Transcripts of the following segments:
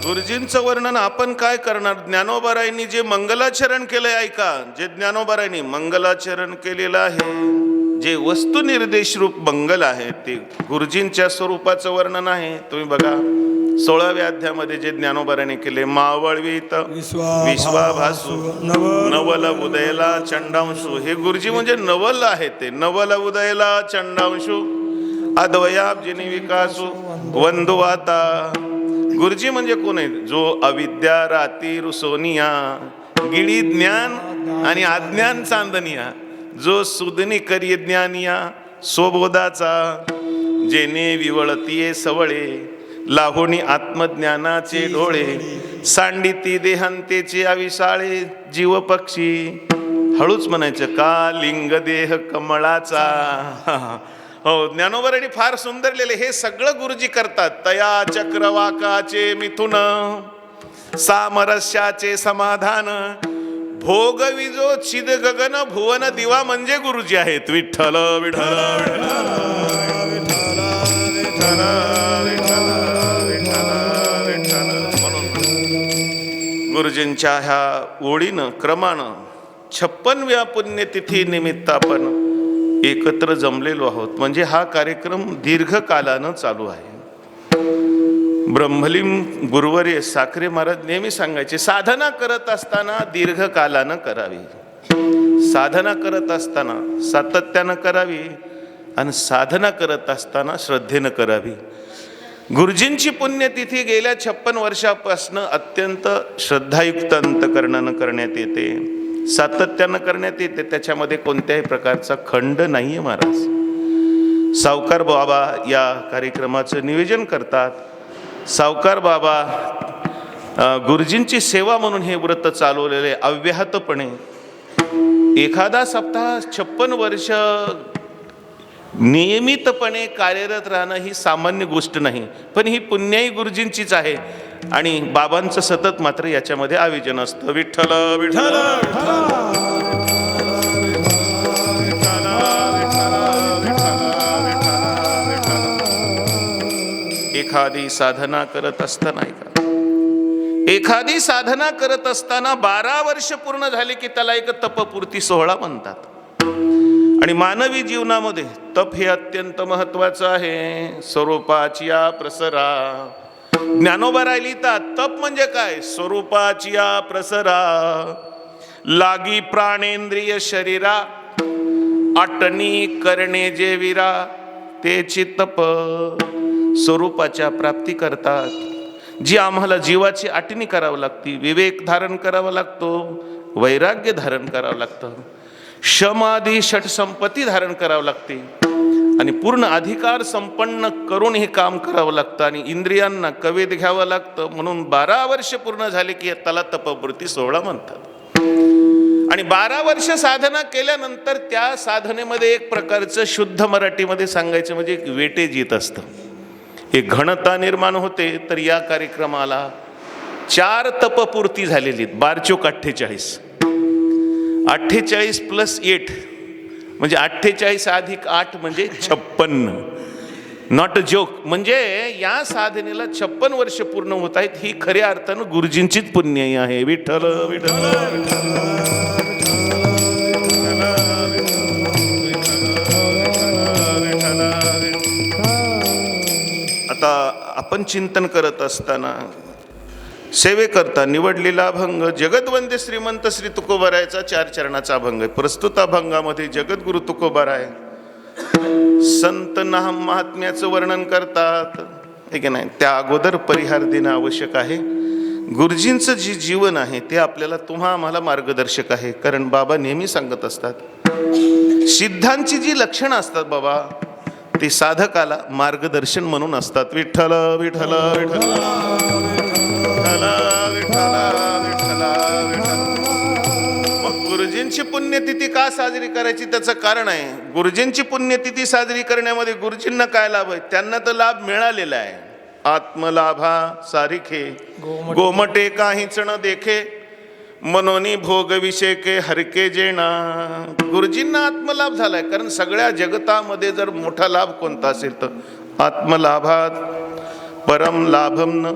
गुरुजींचं वर्णन आपण काय करणार? ज्ञानोबारायांनी जे मंगलाचरण केलंय ऐका. जे ज्ञानोबारायांनी मंगलाचरण केलेलं आहे, जे वस्तुनिर्देश रूप मंगल आहे, ते गुरुजींच्या स्वरूपाचं वर्णन आहे. तुम्ही बघा 16व्या अध्यायामध्ये जे ज्ञानोबारायांनी केले, मावळवीत विश्वाभासू नवल उदयला चंडांशू. हे गुरुजी म्हणजे नवल आहे. ते नवल उदयला चंडांशू अद्वयाब्जिनी विकासू वंदुवाता. गुरुजी म्हणजे कोण आहे? जो अविद्या राती रुसोनिया गिळी ज्ञान आणि अज्ञान चांदनिया, जो सुदनी करी ज्ञानिया स्वबोधाचा, जेने विवळतीये सवळे लाहोणी आत्मज्ञानाचे डोळे, सांडिती देहांतेचे अविसाळे जीव पक्षी. हळूच म्हणायचं का लिंग देह कमळाचा. हो, ज्ञानोबारांनी फार सुंदर लिहिले. हे सगळं गुरुजी करतात. तया चक्रवाकाचे मिथुन सामरस्याचे समाधान भोगविजो चिद गगन भुवन दिवा म्हणजे गुरुजी आहेत. विठ्ठल विठ्ठल म्हणून गुरुजींच्या ह्या ओळीनं क्रमानं 56व्या पुण्यतिथी निमित्त आपण एकत्र जमलेलो आहोत. म्हणजे हा कार्यक्रम दीर्घकालानं चालू आहे. ब्रह्मलीन गुरुवर्य साखरे महाराज नेहमी सांगायचे, साधना करत असताना दीर्घकालानं करावी, साधना करत असताना सातत्यानं करावी आणि साधना करत असताना श्रद्धेनं करावी. गुरुजींची पुण्यतिथी गेल्या 56 वर्षापासून अत्यंत श्रद्धायुक्त अंतकरणानं करण्यात येते, सातत्यानं करण्यात येते. त्याच्यामध्ये कोणत्याही प्रकारचा खंड नाहीये. महाराज सावकार बाबा या कार्यक्रमाचं नियोजन करतात. सावकार बाबा गुरुजींची सेवा म्हणून हे व्रत चालवलेले अव्याहतपणे. एखादा सप्ताह 56 वर्ष नियमितपणे कार्यरत राहणं ही सामान्य गोष्ट नाही, पण ही पुण्याई गुरुजींचीच आहे. आणि बाबांचं सतत मात्र याच्यामध्ये आयोजन असतं. विठ्ठल विठ्ठल एखादी साधना करत असताना एखादी साधना करत असताना 12 वर्ष पूर्ण झाली की त्याला एक तपपूर्ती सोहळा म्हणतात. आणि मानवी जीवनामध्ये तप हे अत्यंत महत्वाचं आहे. स्वरूपाची या प्रसरा. ज्ञानोबाराय लिहितात, तप म्हणजे काय? स्वरूपाची या प्रसरा लागी प्राणेंद्रिय शरीरा आटणी करणे जे वीरा तेची तप. स्वरूपाच्या प्राप्ती करतात, जी आम्हाला जीवाची आटणी करावं लागती, विवेक धारण करावा लागतो, वैराग्य धारण करावं लागतं, शमाधी षट संपत्ती धारण करावं लागते आणि पूर्ण अधिकार संपन्न करून हे काम करावं लागतं आणि इंद्रियांना कवेत घ्यावं लागतं. म्हणून 12 वर्ष पूर्ण झाले की त्याला तपपूर्ती सोहळा म्हणतात. आणि 12 वर्ष साधना केल्यानंतर त्या साधनेमध्ये एक प्रकारचं शुद्ध मराठीमध्ये सांगायचं म्हणजे एक वेटेज येत असतं, एक घनता निर्माण होते. तर या कार्यक्रमाला 4 तपपूर्ती झालेली आहेत. 12 चोक 48, 48 + 8 म्हणजे 48 + 8 म्हणजे 56. Not a joke. म्हणजे या साधनेला 56 वर्ष पूर्ण होत आहेत. ही खऱ्या अर्थानं गुरुजींचीच पुण्याई आहे. विठ्ठल विठ्ठल आता आपण चिंतन करत असताना सेवेकरता निवडलेला अभंग जगदवंदे श्रीमंत श्री तुकोबारायचा 4 चरणाचा अभंग आहे. प्रस्तुत अभंगामध्ये जगद्गुरु तुकोबाराय संत नाम महात्म्याचं वर्णन करतात, हे की नाही. त्या अगोदर परिहार देणं आवश्यक आहे. गुरुजींचं जे जीवन आहे ते आपल्याला आम्हाला मार्गदर्शक आहे. कारण बाबा नेहमी सांगत असतात, सिद्धांची जी लक्षणं असतात बाबा ते साधकाला मार्गदर्शन म्हणून असतात. विठ्ठल विठ्ठल विठ्ठल मग गुरुजींची पुण्यतिथी का साजरी करायची त्याचं कारण आहे. गुरुजींची पुण्यतिथी साजरी करण्यामध्ये गुरुजींना काय लाभ आहे? त्यांना तर लाभ मिळालेला आहे. आत्मलाभा सारिखे गोमटे काहीच न देखे मनोनी भोग विषेके हरके जेणा. गुरुजींना आत्मलाभ झालाय. कारण सगळ्या जगतामध्ये जर मोठा लाभ कोणता असेल तर आत्मलाभात परम लाभम न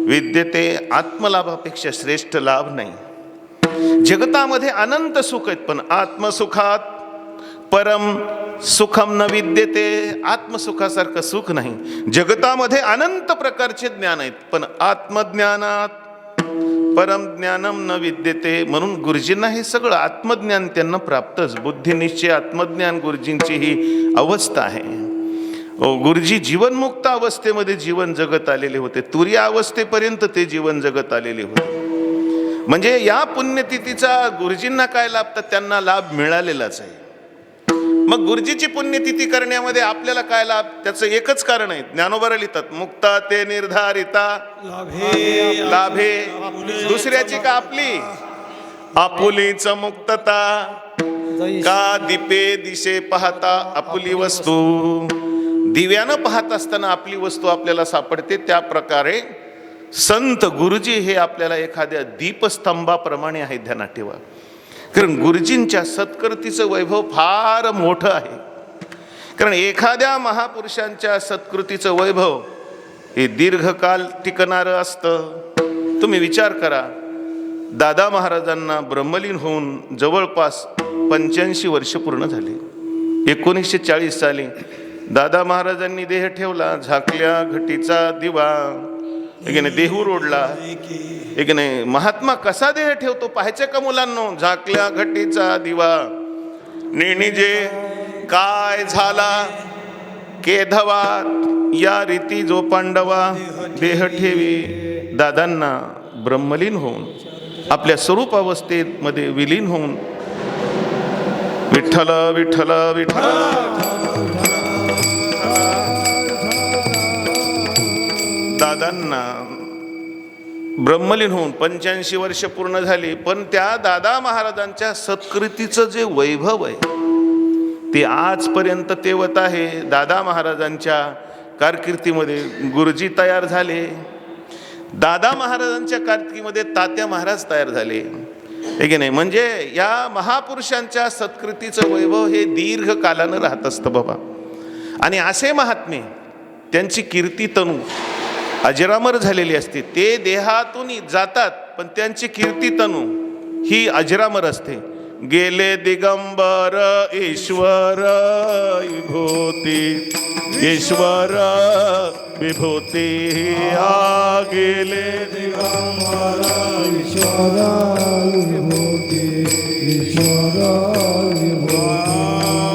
विद्यते आत्मलाभापेक्षा श्रेष्ठ लाभ नाही. जगतामध्ये अनंत सुख आहेत, पण आत्मसुखात परम सुखम न विद्यते. आत्मसुखासारखं सुख नाही. जगतामध्ये अनंत प्रकारचे ज्ञान आहेत, पण आत्मज्ञानात परम ज्ञानम न विद्यते. म्हणून गुरुजींना हे सगळं आत्मज्ञान त्यांना प्राप्तच. बुद्धिनिश्चय आत्मज्ञान गुरुजींची ही अवस्था आहे. गुरुजी जीवनमुक्त अवस्थेमध्ये जीवन जगत आलेले होते. तुरीय अवस्थेपर्यंत ते जीवन जगत आलेले होते. म्हणजे या पुण्यतिथीचा गुरुजींना काय लाभ, तर त्यांना लाभ मिळालेलाच आहे. मग गुरुजीची पुण्यतिथी करण्यामध्ये आपल्याला काय लाभ, त्याचं एकच कारण आहे. ज्ञानोबा लिहितात, मुक्ता ते निर्धारिता लाभे. दुसऱ्याची का आपली? आपुलीच मुक्तता का दीपे दिशे पाहता आपुली वस्तू. दिव्यानं पाहत असताना आपली वस्तू आपल्याला सापडते. त्या प्रकारे संत गुरुजी हे आपल्याला एखाद्या दीपस्तंभाप्रमाणे आहे. ध्यानात ठेवा, कारण गुरुजींच्या सत्कृतीचं वैभव फार मोठं आहे. कारण एखाद्या महापुरुषांच्या सत्कृतीचं वैभव हे दीर्घकाल टिकणारं असतं. तुम्ही विचार करा, दादा महाराजांना ब्रह्मलीन होऊन जवळपास 85 वर्ष पूर्ण झाली. 1940 साली दादा महाराजांनी देह ठेवला. झाकल्या घटीचा दिवा, एक नाही देहूर ओढला. एक नाही महात्मा कसा देह ठेवतो पाहायचं का मुलांनो? झाकल्या घटीचा दिवा निणिजे काय झाला केधवा, या रीती जो पांडवा देह ठेवी. दादांना ब्रह्मलीन होऊन आपल्या स्वरूप अवस्थेमध्ये विलीन होऊन विठ्ठल विठ्ठल विठ्ठल दादांना ब्रह्मलीन होऊन 85 वर्ष पूर्ण झाली. पण त्या दादा महाराजांच्या सत्कृतीचं जे वैभव आहे ते आजपर्यंत तेवत आहे. दादा महाराजांच्या कारकिर्दीमध्ये गुरुजी तयार झाले. दादा महाराजांच्या कारकिर्दीमध्ये तात्या महाराज तयार झाले. हे की नाही, म्हणजे या महापुरुषांच्या सत्कृतीचं वैभव हे दीर्घ कालानं राहत असतं बाबा. आणि असे महात्मे त्यांची कीर्ती तनू अजरामर झालेली असते. ते देहातून जातात पण त्यांची कीर्ती तनू ही अजरामर असते. गेले दिगंबर ईश्वर विभूती, ईश्वर विभूती. आ गेले दिगंबर ईश्वर विभूती, ईश्वर विभूती.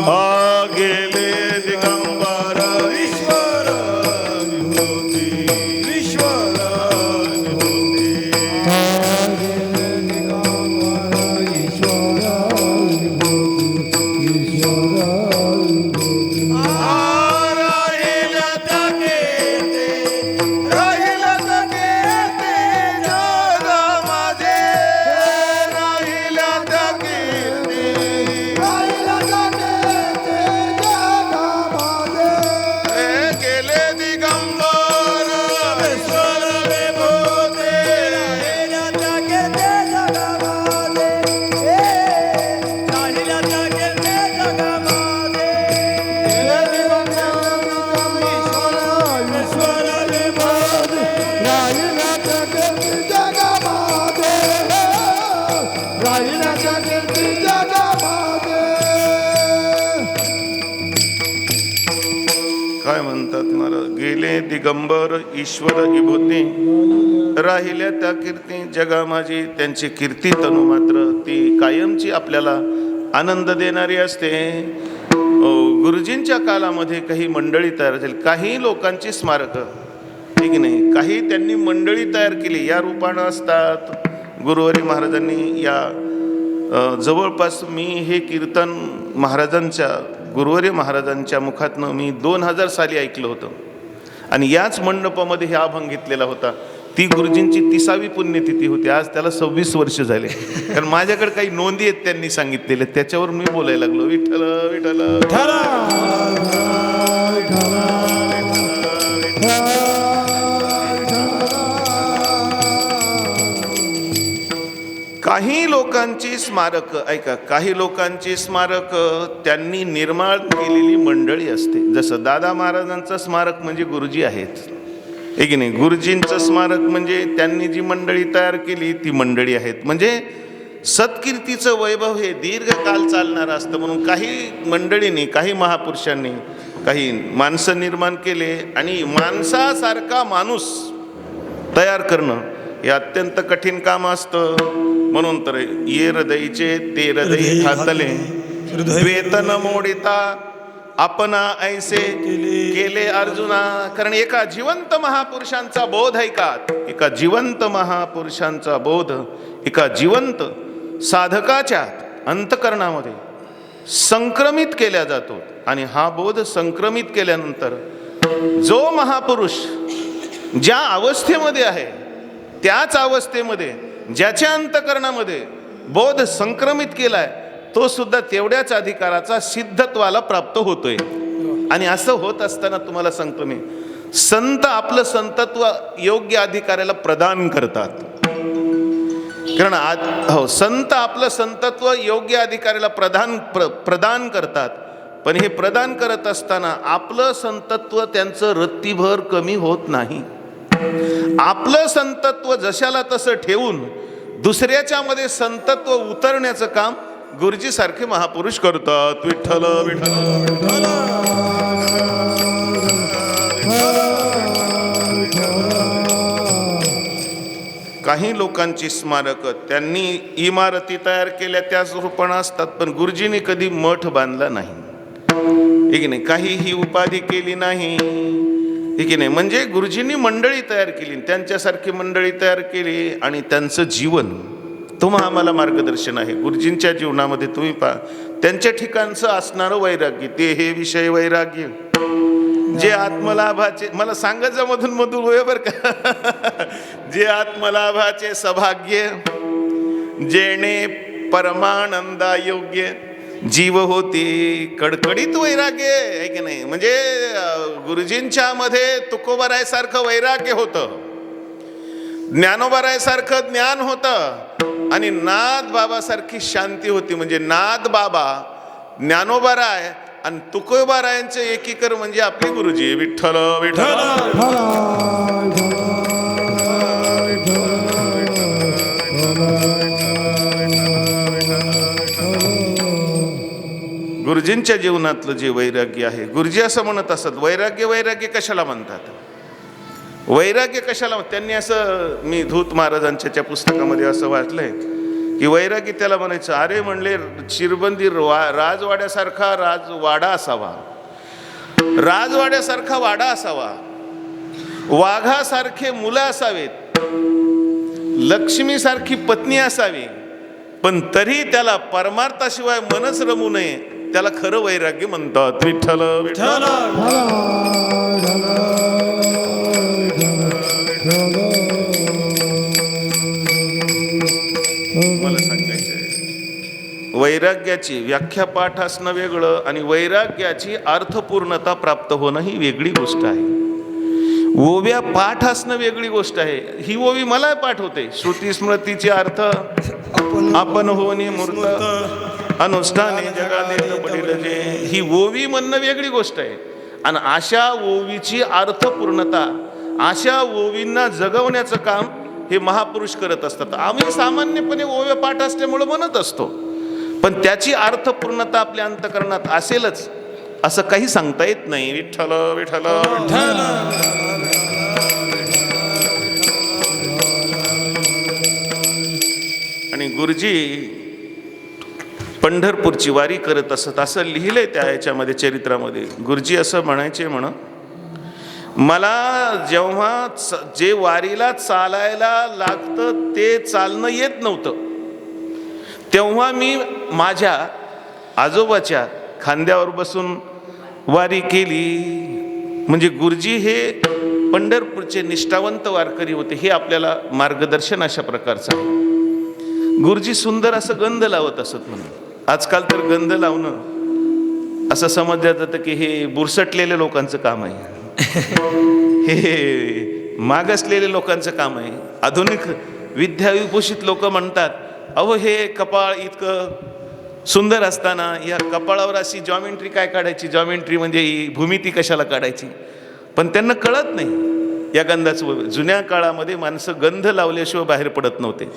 आ गेले दिगंबर ईश्वर विभूती, ईश्वर विभूती. आ गेले दिगंबर ईश्वर विभूती, ईश्वर विभूती. काय म्हणतात मला, गेले दिगंबर ईश्वर विभूती, राहिल्या त्या कीर्ती जगा माझी. त्यांची कीर्ती तनु मात्र ती कायमची आपल्याला आनंद देणारी असते. गुरुजींच्या कालामध्ये काही मंडळी तयार झाली, काही लोकांची स्मारकं, ठीक नाही, काही त्यांनी मंडळी तयार केली. या रूपानं असतात. गुरुवारी महाराजांनी या जवळपास मी हे कीर्तन महाराजांच्या गुरुवारी महाराजांच्या मुखातनं मी 2000 साली ऐकलं होतं आणि याच मंडपामध्ये हे अभंग घेतलेला होता. ती गुरुजींची 30वी पुण्यतिथी होती. आज त्याला 26 वर्ष झाले. कारण माझ्याकडे काही नोंदी आहेत त्यांनी सांगितलेले, त्याच्यावर मी बोलायला लागलो. विठ्ठल विठ्ठल. काही लोकांची स्मारक ऐका, काही लोकांची स्मारक त्यांनी निर्माण केलेली मंडळी असते. जसं दादा महाराजांचं स्मारक म्हणजे गुरुजी आहेत. आहे की नाही. गुरुजींचं स्मारक म्हणजे त्यांनी जी मंडळी तयार केली ती मंडळी आहेत. म्हणजे सत्कीर्तीचं वैभव हे दीर्घकाल चालणारं असतं. म्हणून काही मंडळींनी, काही महापुरुषांनी काही माणसं निर्माण केले आणि माणसासारखा माणूस तयार करणं हे अत्यंत कठीण काम असतं. म्हणून तर ये हृदयचे ते हृदय घातले, वेतन मोडिता आपणा ऐसे केले अर्जुना. कारण एका जिवंत महापुरुषांचा बोध ऐकात, एका जिवंत महापुरुषांचा बोध एका जिवंत साधकाच्या अंतकरणामध्ये संक्रमित केला जातो. आणि हा बोध संक्रमित केल्यानंतर जो महापुरुष ज्या अवस्थेमध्ये आहे त्याच अवस्थेमध्ये ज्याच्या अंतकरणामध्ये बोध संक्रमित केलाय तो सुद्धा तेवढ्याच अधिकाराचा सिद्धत्वाला प्राप्त होतोय. आणि असं होत असताना तुम्हाला सांगतो मी, संत आपलं संतत्व योग्य अधिकाऱ्याला प्रदान करतात. कारण संत आपलं संतत्व योग्य अधिकाऱ्याला प्रदान करतात. पण हे प्रदान करत असताना आपलं संतत्व त्यांचं रत्तीभर कमी होत नाही. आपलं संतत्व जशाला तसं ठेवून दुसऱ्याच्या मध्ये संतत्व उतरण्याचं काम गुरुजी सारखे महापुरुष करतात. विठ्ठल विठ्ठल. काही लोकांची स्मारक त्यांनी इमारती तयार केल्या त्याच रूपानं असतात, पण गुरुजींनी कधी मठ बांधला नाही. ठीक नाही, काही ही उपाधी केली नाही. ठीक नाही, म्हणजे गुरुजींनी मंडळी तयार केली, त्यांच्यासारखी मंडळी तयार केली आणि त्यांचं जीवन तुम्हा आम्हाला मार्गदर्शन आहे. गुरुजींच्या जीवनामध्ये तुम्ही पहा, त्यांच्या ठिकाणचं असणारं वैराग्य, ते हे विषय वैराग्य जे आत्मलाभाचे, मला सांगायचं मधून मधून होय बर का, जे आत्मलाभाचे सौभाग्य जेणे परमानंदा योग्य जीव होती कडकडीत वैराग्य आहे की नाही. म्हणजे गुरुजींच्या मध्ये तुकोबारायसारखं वैराग्य होतं, ज्ञानोबारायसारखं ज्ञान होतं आणि नाथ बाबासारखी शांती होती. म्हणजे नाथ बाबा, ज्ञानोबाराय आणि तुकोबारायांचे एकीकर म्हणजे आपले गुरुजी. विठ्ठल विठ्ठल. गुरुजींच्या जीवनातलं जे वैराग्य आहे, गुरुजी असं म्हणत असत, वैराग्य वैराग्य कशाला म्हणतात, वैराग्य कशाला. त्यांनी असं, मी धूत महाराजांच्या त्या पुस्तकामध्ये असं वाचलंय की वैराग्य त्याला म्हणायचं, अरे म्हणले चिरबंदी राजवाड्यासारखा राजवाडा असावा, राजवाड्यासारखा वाडा असावा, वाघासारखे मुलं असावेत, लक्ष्मीसारखी पत्नी असावी, पण तरी त्याला परमार्थाशिवाय मनच रमू नये, त्याला खरं वैराग्य म्हणतात. विठ्ठल विठ्ठल. मला सांगायचंय, वैराग्याची व्याख्या पाठ असणं वेगळं आणि वैराग्याची अर्थपूर्णता प्राप्त होणं ही वेगळी गोष्ट आहे. ओव्या पाठ असणं वेगळी गोष्ट आहे. ही ओवी मला पाठ होते, श्रुती स्मृतीचे अर्थ आपण होणे मूर्त अनुष्ठाने जगादेत पडिल जे, ही ओवी म्हणणं वेगळी गोष्ट आहे. आणि अशा ओवीची अर्थपूर्णता, अशा ओवींना जगवण्याचं काम हे महापुरुष करत असतात. आम्ही सामान्यपणे ओव्या पाठ असल्यामुळे म्हणत असतो, पण त्याची अर्थपूर्णता आपल्या अंतकरणात असेलच असं काही सांगता येत नाही. विठ्ठल विठ्ठल विठ्ठल. आणि गुरुजी पंढरपूरची वारी करत असत, असं लिहिलंय त्या याच्यामध्ये चरित्रामध्ये. गुरुजी असं म्हणायचे, मला जेव्हा जे वारीला चालायला लागतं ते चालणं येत नव्हतं, तेव्हा मी माझ्या आजोबाच्या खांद्यावर बसून वारी केली. म्हणजे गुरुजी हे पंढरपूरचे निष्ठावंत वारकरी होते, हे आपल्याला मार्गदर्शन अशा प्रकारचं आहे. गुरुजी सुंदर असं गंध लावत असत. म्हणून आजकाल तर गंध लावणं असं समजलं जातं की हे बुरसटलेल्या लोकांचं काम आहे, हे मागासलेल्या लोकांचं काम आहे. आधुनिक विद्याविभूषित लोक म्हणतात, अहो हे कपाळ इतकं सुंदर असताना या कपाळावर अशी जॉमेंट्री काय काढायची, जॉमेंट्री म्हणजे ही भूमिती कशाला काढायची. पण त्यांना कळत नाही या गंधाचं. जुन्या काळामध्ये माणसं गंध लावल्याशिवाय बाहेर पडत नव्हते.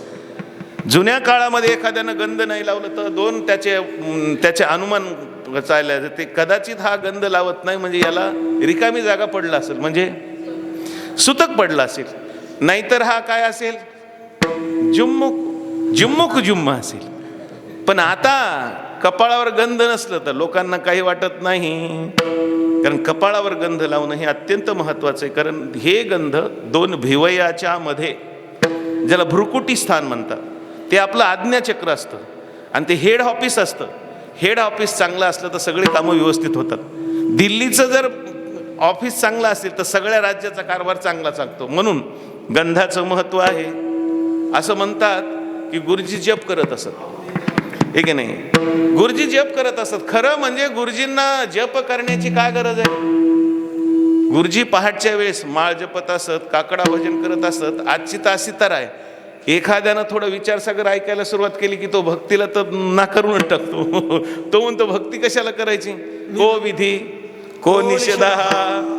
जुन्या काळामध्ये एखाद्यानं गंध नाही लावलं तर दोन त्याचे अनुमान चालले, ते कदाचित हा गंध लावत नाही म्हणजे याला रिकामी जागा पडला असेल, म्हणजे सुतक पडला असेल, नाहीतर हा काय असेल, जुम्मुक जुम्मा असेल. पण आता कपाळावर गंध नसलं तर लोकांना काही वाटत नाही, कारण कपाळावर गंध लावणं हे अत्यंत महत्वाचं आहे. कारण हे गंध दोन भिवयाच्या मध्ये, ज्याला भ्रुकुटी स्थान म्हणतात, ते आपलं आज्ञाचक्र असतं आणि ते हेड ऑफिस असतं. हेड ऑफिस चांगलं असलं तर सगळे कामं व्यवस्थित होतात. दिल्लीचं जर ऑफिस चांगलं असेल तर सगळ्या राज्याचा कारभार चांगला चालतो. म्हणून गंधाचं महत्व आहे. असं म्हणतात की गुरुजी जप करत असत, हे की नाही, गुरुजी जप करत असत. खरं म्हणजे गुरुजींना जप करण्याची काय गरज आहे? गुरुजी पहाटच्या वेळेस माळ जपत असत, काकडा भजन करत असत. आजची तासी तर आहे, एखाद्यानं थोडं विचारसागर ऐकायला सुरुवात केली की तो भक्तीला तर नाकारून टाकतो. तो म्हणतो भक्ती कशाला करायची, को विधी को निषेध,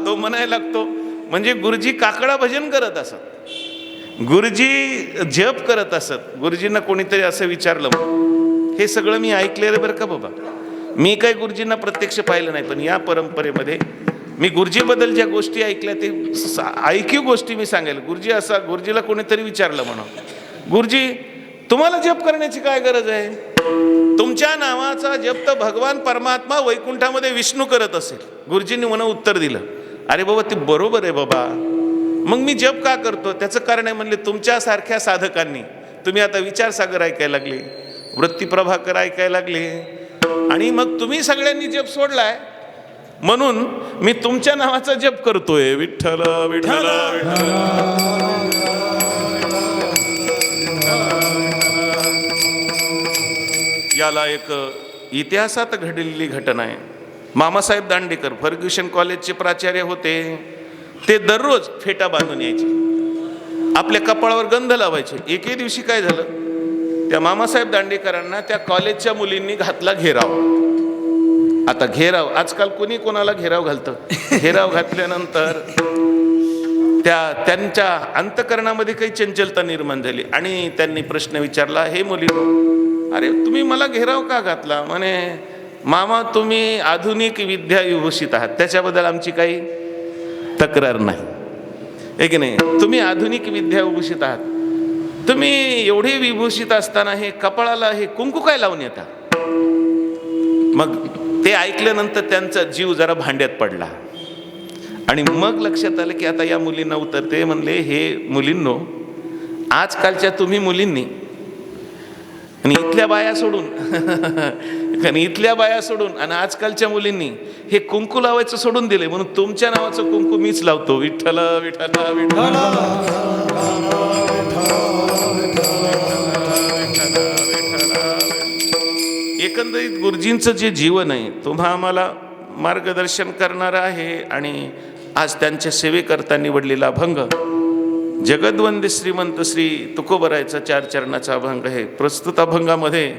तो म्हणायला लागतो. म्हणजे गुरुजी काकडा भजन करत असत, गुरुजी जप करत असत. गुरुजींना कोणीतरी असं विचारलं, हे सगळं मी ऐकलेलं बरं का बाबा, मी काही गुरुजींना प्रत्यक्ष पाहिलं नाही, पण या परंपरेमध्ये मी गुरुजीबद्दल ज्या गोष्टी ऐकल्या ते ऐकीव गोष्टी मी सांगेल. गुरुजीला कोणीतरी विचारलं म्हणून, गुरुजी तुम्हाला जप करण्याची काय गरज आहे? तुमच्या नावाचा जप तर भगवान परमात्मा वैकुंठामध्ये विष्णू करत असेल. गुरुजींनी म्हणून उत्तर दिलं, अरे बाबा ते बरोबर आहे बाबा, मग मी जप का करतो? त्याचं कारण आहे म्हणले, तुमच्यासारख्या साधकांनी, तुम्ही आता विचारसागर ऐकायला लागले, वृत्ती प्रभाकर ऐकायला लागले, आणि मग तुम्ही सगळ्यांनी जप सोडलाय, म्हणून मी तुमच्या नावाचा जप करतोय. विठ्ठल विठ्ठल याला एक इतिहासात घडलेली घटना आहे. मामासाहेब दांडेकर फर्ग्युसन कॉलेजचे प्राचार्य होते. ते दररोज फेटा बांधून यायचे, आपल्या कपाळावर गंध लावायचे. एके दिवशी काय झालं, त्या मामासाहेब दांडेकरांना त्या कॉलेजच्या मुलींनी घातला घेराव. आता घेराव, आजकाल कोणी कोणाला घेराव घालतं. घेराव घातल्यानंतर त्यांच्या अंतकरणामध्ये काही चंचलता निर्माण झाली आणि त्यांनी प्रश्न विचारला, हे मुलींनो, अरे तुम्ही मला घेराव का घातला? म्हणे, मामा तुम्ही आधुनिक विद्या विभूषित आहात, त्याच्याबद्दल आमची काही तक्रार नाही, आहे की नाही. तुम्ही आधुनिक विद्या विभूषित आहात, तुम्ही एवढे विभूषित असताना हे कपाळाला हे कुंकू काय लावून येता? मग ते ऐकल्यानंतर त्यांचा जीव जरा भांड्यात पडला आणि मग लक्षात आलं की आता या मुलींना उतरते. म्हणले, हे मुलींनो, आजकालच्या तुम्ही मुलींनी आणि इथल्या बाया सोडून आणि आजकालच्या मुलींनी हे कुंकू लावायचं सोडून दिले, म्हणून तुमच्या नावाचं कुंकू मीच लावतो. विठ्ठल विठ्ठल विठ्ठल. एकंदरीत गुरुजींचं जे जीवन आहे तुम्हा आम्हाला मार्गदर्शन करणार आहे. आणि आज त्यांच्या सेवेकरता निवडलेला अभंग जगद्वंदी श्रीमंत श्री तुकोबरायचा 4 चरणाचा अभंग आहे. प्रस्तुत अभंगामध्ये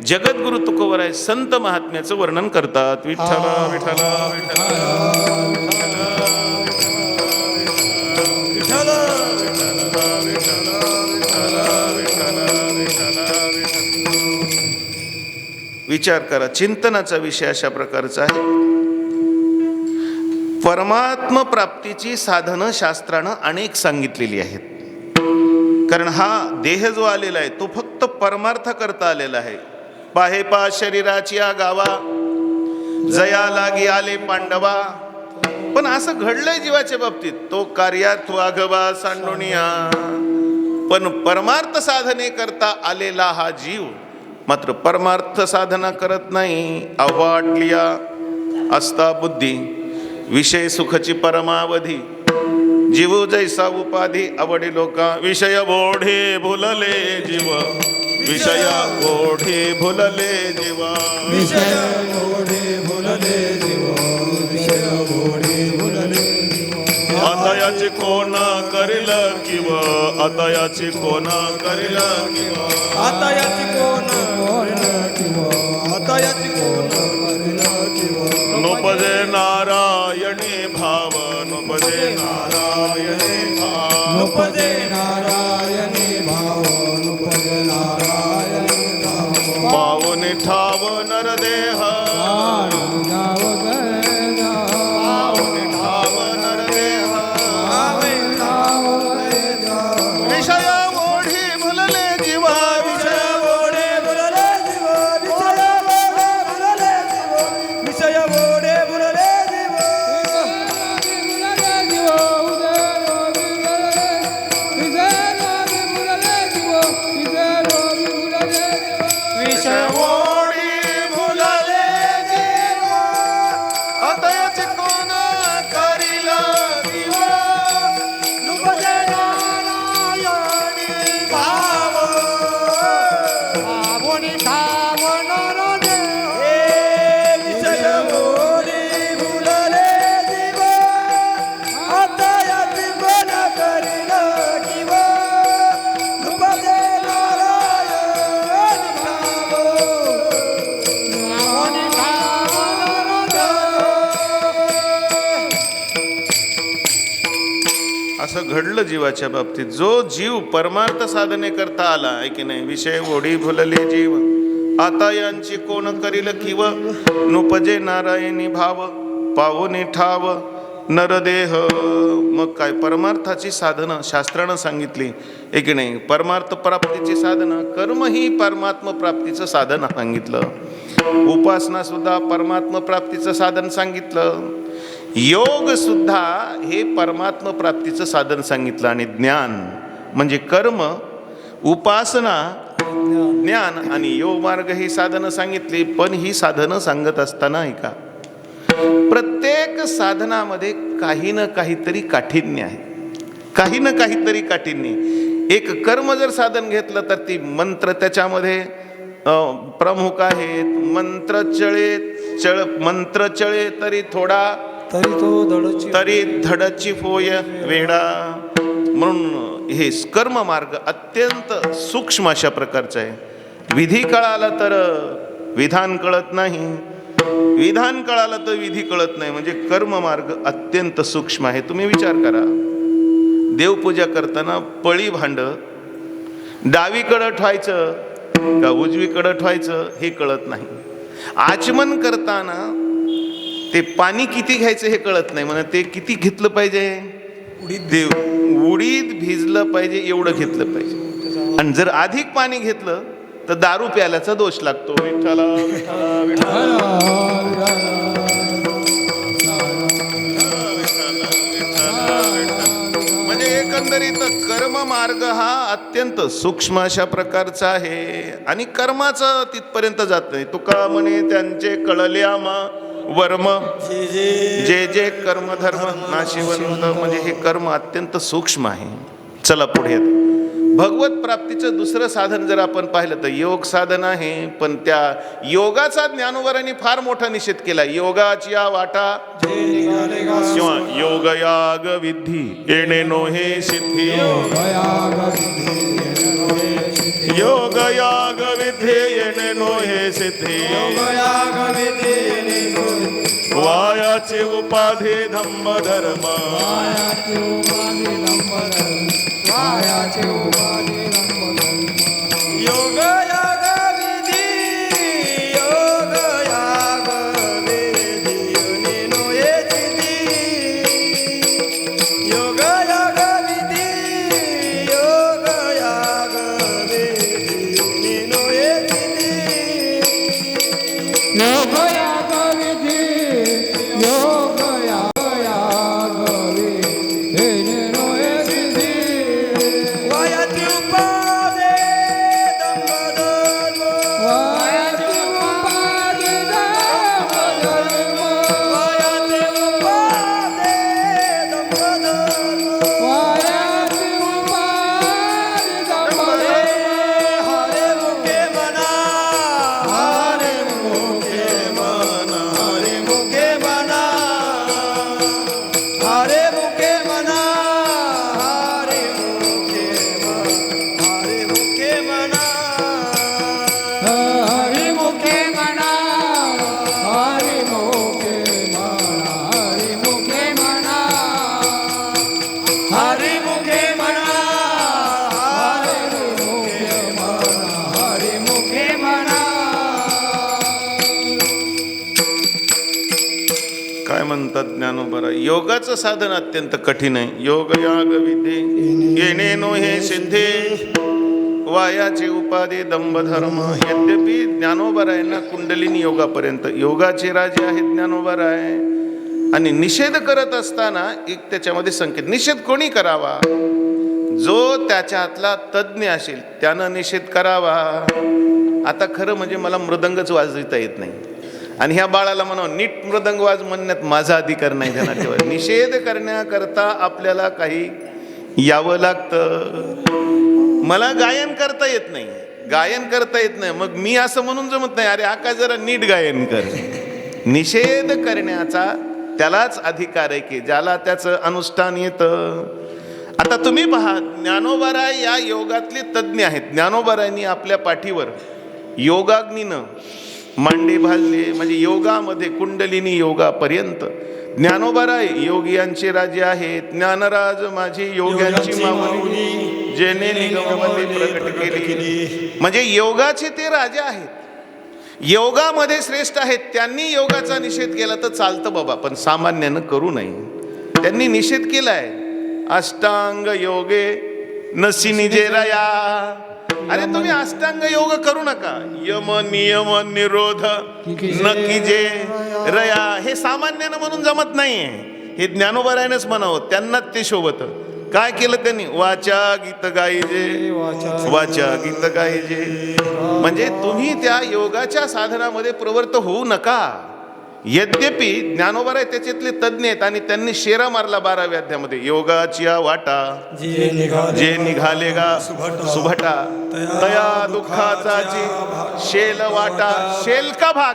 जगद्गुरु तुकोबराय संत महात्म्याचं वर्णन करतात. विठ्ठल विठ्ठल विचार करा. चिंतनाचा विषय अशा प्रकारचा आहे. परमात्म प्राप्तीची साधनं शास्त्रानं अनेक सांगितलेली आहेत. कारण हा देह जो आलेला आहे तो फक्त परमार्थ करता आलेला आहे. पाहे पा शरीराची या गावा, जया लागी आले पांडवा. पण असं घडलंय जीवाच्या बाबतीत, तो कार्यात वाघवा सांडोनिया. पण परमार्थ साधने करता आलेला हा जीव मात्र परमार्थ साधना करत नाही. अवाटलिया असता बुद्धी, विषय सुखची परमावधी. जीव जैसा उपाधी आवडी लोका, विषय बोढे भुलले जीव. विषय बोढे भुलले जीव. विषय बोढे भुलले जीव. विषय बोढे भुलले. आता याची कोण करील किव, आता याची कोण करील किव. आता याची कोण किव, आता याची कोण करील किव. नोपजे नारायणी भाव, नोपजे नारायणी नुपजे नारायणी भाव नुपजे नारायणी भाव पावनी ठाव नरदेह पावनी ठाव नरदेह विषय ओढी भुलले जीवा विषय ओढे बुलले जीव विषय ओढे बुलले जीव विषय ओढी भुलले जीवा अतयच कोण करीला जीवा नुपजे नारायणी भाव पावनी ठाव नरदेव विषय ओढे बुलले जीव अतयति कोण करीला जीव नुपजे नारायणी भाव पावनी ठाव नरदेव असं घडलं जीवाच्या बाबतीत. जो जीव परमार्थ साधने करता आला आहे की नाही, विषय ओढी भुलले जीव आता यांची कोण करील किव नुपजे नारायणी भाव पावनी ठाव नरदेह. मग काय परमार्थाची साधनं शास्त्रानं सांगितली आहे की नाही. परमार्थ प्राप्तीची साधनं कर्म ही परमात्म प्राप्तीचं साधन सांगितलं. उपासना सुद्धा परमात्म प्राप्तीचं साधन सांगितलं. योग सुद्धा हे परमात्म प्राप्तीचं साधन सांगितलं. आणि ज्ञान म्हणजे कर्म, उपासना, ज्ञान आणि योग मार्ग ही साधनं सांगितली. पण ही साधनं सांगत असताना ऐका, प्रत्येक साधनामध्ये काही ना काहीतरी काठिण्य आहे, काही ना काहीतरी काठिण्य. एक कर्म जर साधन घेतलं तर ती मंत्र त्याच्यामध्ये प्रमुख आहेत. मंत्र चळे तरी थोडा तरी धडची फोय वेडा. म्हणून हे कर्म मार्ग अत्यंत सूक्ष्म अशा प्रकारचा आहे. विधी कळाला तर विधान कळत नाही, विधान कळालं तर विधी कळत नाही. म्हणजे कर्म मार्ग अत्यंत सूक्ष्म आहे. तुम्ही विचार करा, देवपूजा करताना पळी भांड डावीकडं ठेवायचं का उजवीकडं ठेवायचं हे कळत नाही. आचमन करताना ते पाणी किती घ्यायचं हे कळत नाही. म्हणा ते किती घेतलं पाहिजे, ते उडीद भिजलं पाहिजे एवढं घेतलं पाहिजे. आणि जर अधिक पाणी घेतलं तर दारू प्यायलाचा दोष लागतो. विठ्ठला विठ्ठला विठ्ठला. म्हणजे एकंदरीत कर्म मार्ग हा अत्यंत सूक्ष्म अशा प्रकारचा आहे. आणि कर्माचं तिथपर्यंत जात नाही. तुका म्हणे त्यांचे कळले आम्हा वर्म जे जे कर्म धर्म नाशिवंत. म्हणजे हे कर्म अत्यंत सूक्ष्म आहे. चला पुढे भगवत प्राप्तीचं दुसरं साधन जर आपण पाहिलं तर योग साधन आहे. पण त्या योगाचा ज्ञानोबरांनी फार मोठा निषेध केला. योगाची वाटा किंवा योगयाग विधी येणे नोहे सिद्धी. योगयाग विधी येणे नोहे सिद्धी. वायाचे उपाधी धम्म धर्म. योग याग विधी योग याग विधी येणे नोहे सिद्धी. योग याग विधी योग याग विधी येणे नोहे सिद्धी. योग याग विधी योग याग विधी येणे नोहे सिद्धी. वायाची उपाधे धम्म धर्म. वायाची उपाधे धम्म धर्म. वायाची उपाधे धम्म धर्म. वायाची उपाधे धम्म धर्म. हरे मुखे मना हरे मुखे मना हरे मुखे मना हरे मुखे मना हरे मुखे मना हरे म्हणतात ज्ञानोबा, योगाचं साधन अत्यंत कठीण आहे. योग याग विद्ये येणे नो हे सिद्धे, वायाचे उपाधी दंभ धर्म. यद्यपि ज्ञानोबारायांना कुंडलिनी योगापर्यंत योगाचे राजे आहेत ज्ञानोबाराय. आणि निषेध करत असताना एक त्याच्यामध्ये संकेत, निषेध कोणी करावा? जो त्याच्यातला तज्ज्ञ असेल त्यानं निषेध करावा. आता खरं म्हणजे मला मृदंगच वाजविता येत नाही, आणि ह्या बाळाला म्हणावं नीट मृदंग वाज म्हणण्यात माझा अधिकार नाही. ध्यानात ठेवा, निषेध करण्याकरता आपल्याला काही यावं लागतं. मला गायन करता येत नाही, गायन करता येत नाही, मग मी असं म्हणून जमत नाही अरे आका जरा नीट गायन कर. निषेध करण्याचा त्यालाच अधिकार आहे की ज्याला त्याचं अनुष्ठान येतं. आता तुम्ही पहा, ज्ञानोबाराय या योगातले तज्ज्ञ आहेत. ज्ञानोबारायांनी आपल्या पाठीवर योगाग्नीनं मांडे भाजले, म्हणजे योगामध्ये कुंडलिनी योगापर्यंत ज्ञानोबाराय योगियांचे राजे आहेत. ज्ञानराज माझी योग्यांची माऊली, जेने निगममध्ये प्रकट केली. म्हणजे योगाचे ते राजे आहेत, योगामध्ये श्रेष्ठ आहेत. त्यांनी योगाचा निषेध केला तर चालतं बाबा, पण सामान्यानं करू नये. त्यांनी निषेध केलाय. अष्टांग योगे नसी निजेरया. अरे तुम्ही अष्टांग योग करू नका. यम नियम निरोध न कीजे रया, हे सामान्यानं म्हणून जमत नाहीये, हे ज्ञानोबारायनच म्हणावं. त्यांनाच ते शोभत. काय केलं त्यांनी? वाचा गीत गायजे, वाचा गीत गायजे. म्हणजे तुम्ही त्या योगाच्या साधनामध्ये प्रवृत्त होऊ नका. यद्यपि ज्ञानोबाराय त्याच्यातले तज्ज्ञ आहेत, आणि त्यांनी शेरा मारला 12व्या अध्यायामध्ये, योगाची वाटा जे निघाले गा सुभटा, तया दुःखाचा जी शेल वाटा. शेल का भाग?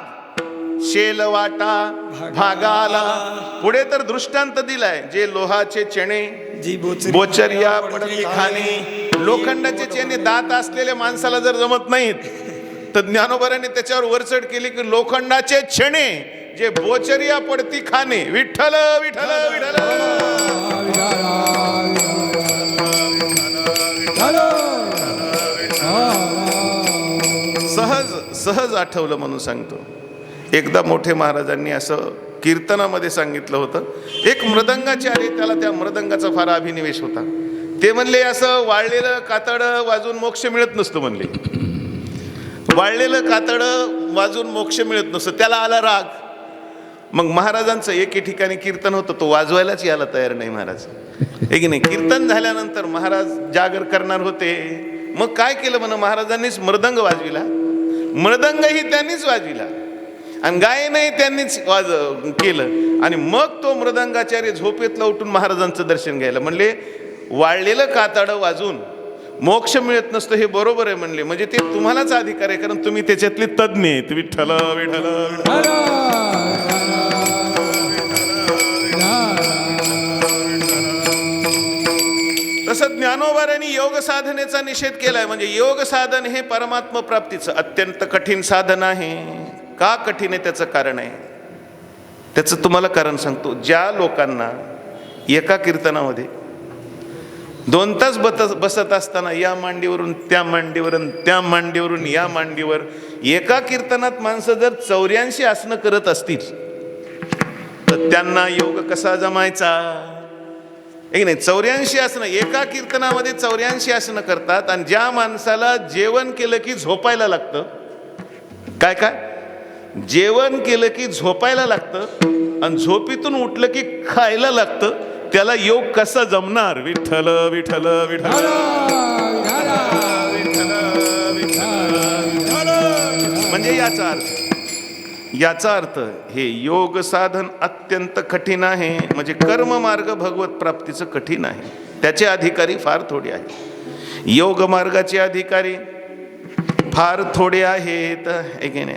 शेल वाटा भागाला. पुढे तर दृष्टांत दिलाय, जे लोहाचे चणे बोचरिया पडती खाणे. लोखंडाचे चेने दात असलेल्या माणसाला जर जमत नाहीत तर ज्ञानोबाराने त्याच्यावर वरचढ केली की लोखंडाचे छेणे जे बोचरिया पडती खाणे. विठ्ठल विठ्ठल विठ्ठल. सहज सहज आठवलं म्हणून सांगतो. एकदा मोठे महाराजांनी असं कीर्तनामध्ये सांगितलं होतं, एक मृदंगाचार्य, त्याला त्या मृदंगाचा फार अभिनिवेश होता. ते म्हणले असं वाळलेलं कातडं वाजून मोक्ष मिळत नसतो म्हणले. वाळलेलं कातडं वाजून मोक्ष मिळत नसतं. त्याला आला राग. मग महाराजांचं एके ठिकाणी कीर्तन होतं, तो वाजवायलाच यायला तयार नाही महाराज. हे की नाही, कीर्तन झाल्यानंतर महाराज जागर करणार होते. मग काय केलं म्हणा, महाराजांनीच मृदंग वाजविला. मृदंगही त्यांनीच वाजविला आणि गायनही त्यांनीच केलं. आणि मग तो मृदंगाचार्य झोपेतला उठून महाराजांचं दर्शन घ्यायला. म्हणले वाळलेलं कातडं वाजून मोक्ष मिळत नसतं हे बरोबर आहे म्हणले, म्हणजे ते तुम्हालाच अधिकार आहे, कारण तुम्ही त्याच्यातले तज्ज्ञ आहेत. विठ्ठल विठ्ठल. तसं ज्ञानोबारांनी योग साधनेचा निषेध केलाय. म्हणजे योग साधन हे परमात्मा प्राप्तीचं अत्यंत कठीण साधन आहे. का कठीण आहे त्याचं कारण आहे. त्याचं तुम्हाला कारण सांगतो. ज्या लोकांना एका कीर्तनामध्ये 2 तास बसत असताना या मांडीवरून त्या मांडीवरून, त्या मांडीवरून या मांडीवर, एका कीर्तनात माणसं जर 84 आसनं करत असतील तर त्यांना योग कसा जमायचा. एक नाही 84 आसनं एका कीर्तनामध्ये 84 आसनं करतात. आणि ज्या माणसाला जेवण केलं की झोपायला लागतं, काय काय जेवण केलं की झोपायला लागतं आणि झोपीतून उठलं की खायला लागतं, त्याला योग कसा जमणार. विठ्ठल विठ्ठल विठ्ठल. म्हणजे याचा अर्थ हे योग साधन अत्यंत कठीण आहे. म्हणजे कर्म मार्ग भगवत प्राप्तीचं कठीण आहे. त्याचे अधिकारी फार थोडे आहेत. योग मार्गाचे अधिकारी फार थोडे आहेत.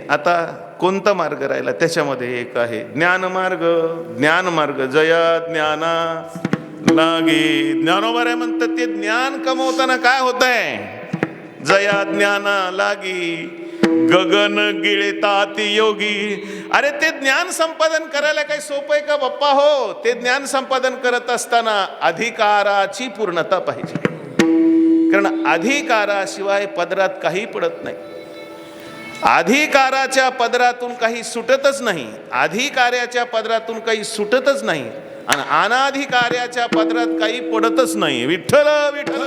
आता कोणता मार्ग राहिला त्याच्यामध्ये एक आहे ज्ञानमार्ग. ज्ञानमार्ग जया ज्ञाना लागे. ज्ञानोबाराय म्हणतात ते ज्ञान कमवताना काय होत आहे. जया ज्ञाना लागी गगन गिळतात योगी. अरे ते ज्ञान संपादन करायला काही सोपं आहे का बाप्पा. हो, ते ज्ञान संपादन करत असताना अधिकाराची पूर्णता पाहिजे, कारण अधिकाराशिवाय पदरात काही पडत नाही. अधिकाराच्या पदरातून काही सुटतच नाही, अधिकाऱ्याच्या पदरातून काही सुटतच नाही आणि अनाधिकाऱ्याच्या पदरात काही पडतच नाही. विठ्ठल विठ्ठल.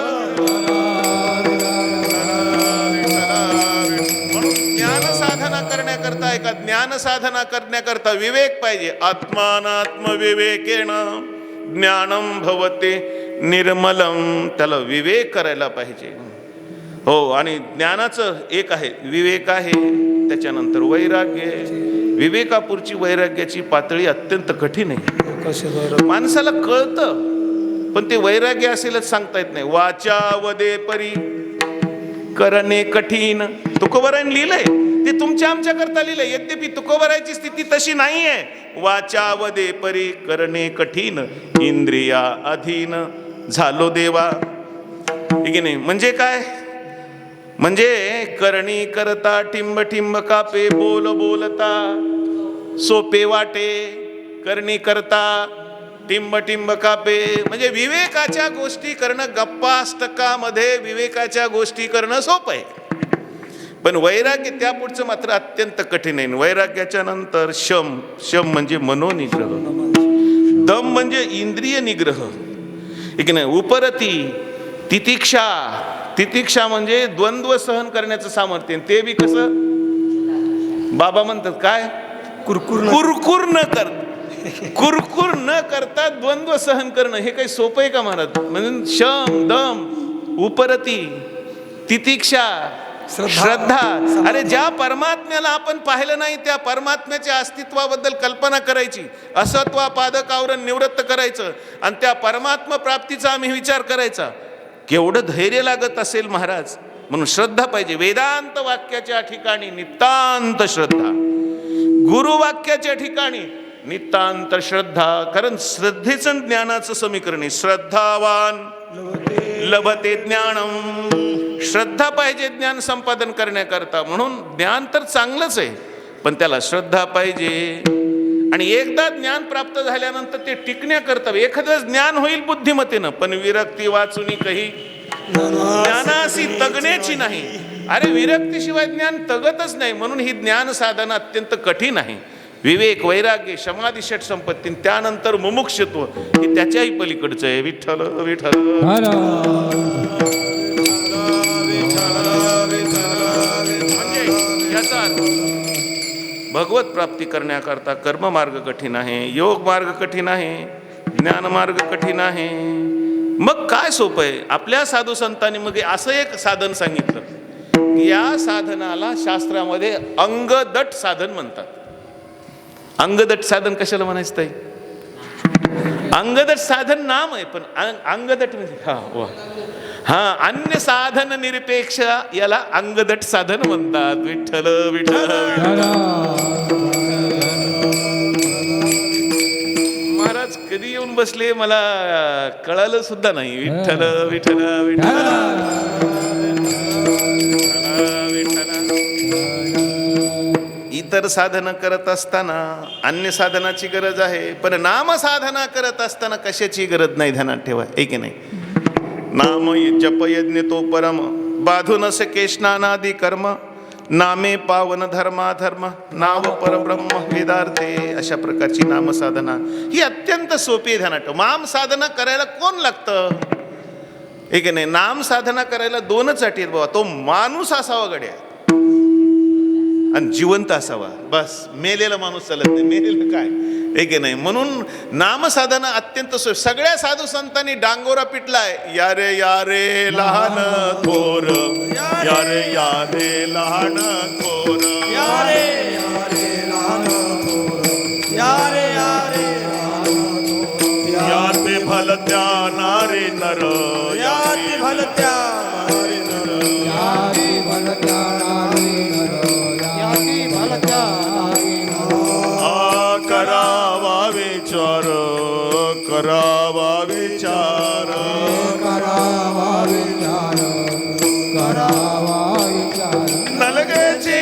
म्हणून ज्ञान साधना करण्याकरता ज्ञान साधना करण्याकरता विवेक पाहिजे. आत्मानात्म विवेकेन ज्ञानम भवते निर्मलम. त्याला विवेक करायला पाहिजे. हो, आणि ज्ञानाचं एक आहे विवेक आहे, त्याच्यानंतर वैराग्य आहे. विवेकापूरची वैराग्याची पातळी अत्यंत कठीण आहे. माणसाला कळतं पण ते वैराग्य असेलच सांगता येत नाही. वाचा वदे परी करणे कठीण. तुकोबारायने लिहिलंय ते तुमच्या आमच्या करता लिहिलंय. यद्यपि तुकोबारायची स्थिती तशी नाही आहे. वाचा वदे परी करणे कठीण इंद्रिया अधीन झालो देवा. ठीक नाही. म्हणजे काय? म्हणजे करणी करता टिंब टिंब कापे बोल बोलता सोपे वाटे. करणी करता टिंब टिंब कापे म्हणजे विवेकाच्या गोष्टी करणं, गप्पाष्टकामध्ये विवेकाच्या गोष्टी करणं सोपं आहे. पण वैराग्य त्या पुढचं मात्र अत्यंत कठीण आहे. वैराग्याच्या नंतर शम. शम म्हणजे मनोनिग्रह. दम म्हणजे इंद्रिय निग्रह. ठीक नाही. उपरती तितिक्षा. तितिक्षा म्हणजे द्वंद्व सहन करण्याचं सामर्थ्य. ते बी कसं बाबा म्हणतात काय? कुरकुर न कर. कुरकुर न करता द्वंद्व सहन करणं हे काही सोपं आहे का महाराज? म्हणजे शम दम उपरती तितिक्षा श्रद्धा. अरे ज्या परमात्म्याला आपण पाहिलं नाही त्या परमात्म्याच्या अस्तित्वाबद्दल कल्पना करायची, असत्वापादक आवरण निवृत्त करायचं आणि त्या परमात्मा प्राप्तीचा आम्ही विचार करायचा. केवढं धैर्य लागत असेल महाराज. म्हणून श्रद्धा पाहिजे. वेदांत वाक्याच्या ठिकाणी नितांत श्रद्धा, गुरुवाक्याच्या ठिकाणी नितांत श्रद्धा. कारण श्रद्धेचं ज्ञानाचं समीकरण आहे. श्रद्धावान लभते ज्ञानम. श्रद्धा पाहिजे ज्ञान संपादन करण्याकरता. म्हणून ज्ञान तर चांगलंच आहे पण त्याला श्रद्धा पाहिजे. आणि एकदा ज्ञान प्राप्त झाल्यानंतर ते टिकण्याकरता एखादं ज्ञान होईल बुद्धिमत्तेनं, पण विरक्ती वाचुनी काही ज्ञानासी तगण्याची नाही. अरे विरक्तीशिवाय ज्ञान तगतच नाही. म्हणून ही ज्ञान साधना अत्यंत कठीण आहे. विवेक वैराग्य समाधी षट संपत्ती त्यानंतर मुमुक्षत्व हे त्याच्याही पलीकडचं आहे. विठ्ठल विठ्ठल. म्हणजे याचा भगवत प्राप्ती करण्याकरता कर्म मार्ग कठीण आहे, योग मार्ग कठीण आहे, ज्ञान मार्ग कठीण आहे. मग काय सोपं आहे? आपल्या साधू संतांनी मग असं एक साधन सांगितलं. या साधनाला शास्त्रामध्ये अंगदट साधन म्हणतात. अंगदट साधन कशाला म्हणायचं ताई? अंगदट साधन नाम आहे पण अंगदट म्हणजे अन्य साधन निरपेक्ष याला अंगदट साधन म्हणतात. विठ्ठल विठ्ठल. महाराज कधी येऊन बसले मला कळालं सुद्धा नाही. विठ्ठल विठ्ठल विठ्ठल विठ्ठल. इतर साधना करत असताना अन्य साधनाची गरज आहे पण नाम साधना करत असताना कशाची गरज नाही. ध्यानात ठेवा. एक नाही. नाम जप यज्ञ तो परम बाधून सके स्नानादी कर्म नामे पावन धर्माधर्म नाव परब्रह्म वेदार्थे. अशा प्रकारची नाम साधना ही अत्यंत सोपी. ध्यानात ठेवा. नाम साधना करायला कोण लागतं? एक नाही. नाम साधना करायला दोनच अटी आहेत बाबा. तो माणूस असावा गड्या आणि जिवंत असावा. बस. मेलेला माणूस चालत नाही. मेलेलं काय एक नाही. म्हणून नामसाधना अत्यंत सगळ्या साधू संतांनी डांगोरा पिटलाय. यारे यारे लहान थोर, यारे यारे लहान थोर, यारे यारे लहान थोर, यारे यारे याते भलत्या नारे नर, याते भलत्या नारे नर, याते भलत्या नारे नर, याते भलत्या नारे नर. करावा विचार, करावा विचार, करावा विचार, करावा विचार. नलगेची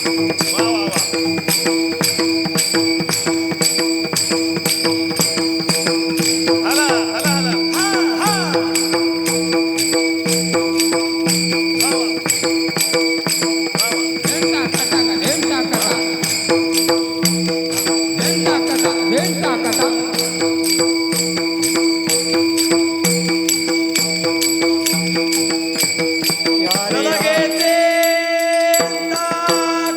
वा, वा, वा. हला, हला, हला. हा, हा. वा, वा. लगेचे नागोलाचे.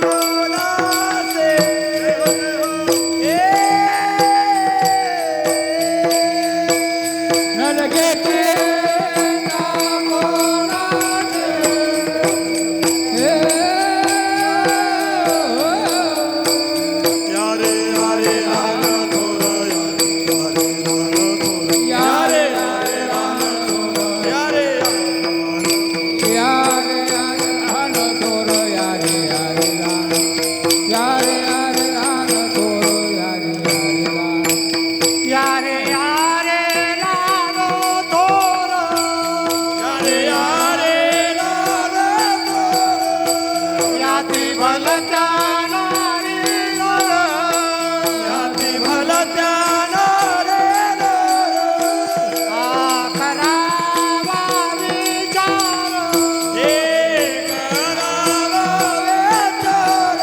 ए. यारे यारे लाल थोर यारे यारे लाल थोर यारे यारे यारे लाल थोर याती भलत्या नारी नर याती भलत्या नारी नर करावा विचार हे करावा विचार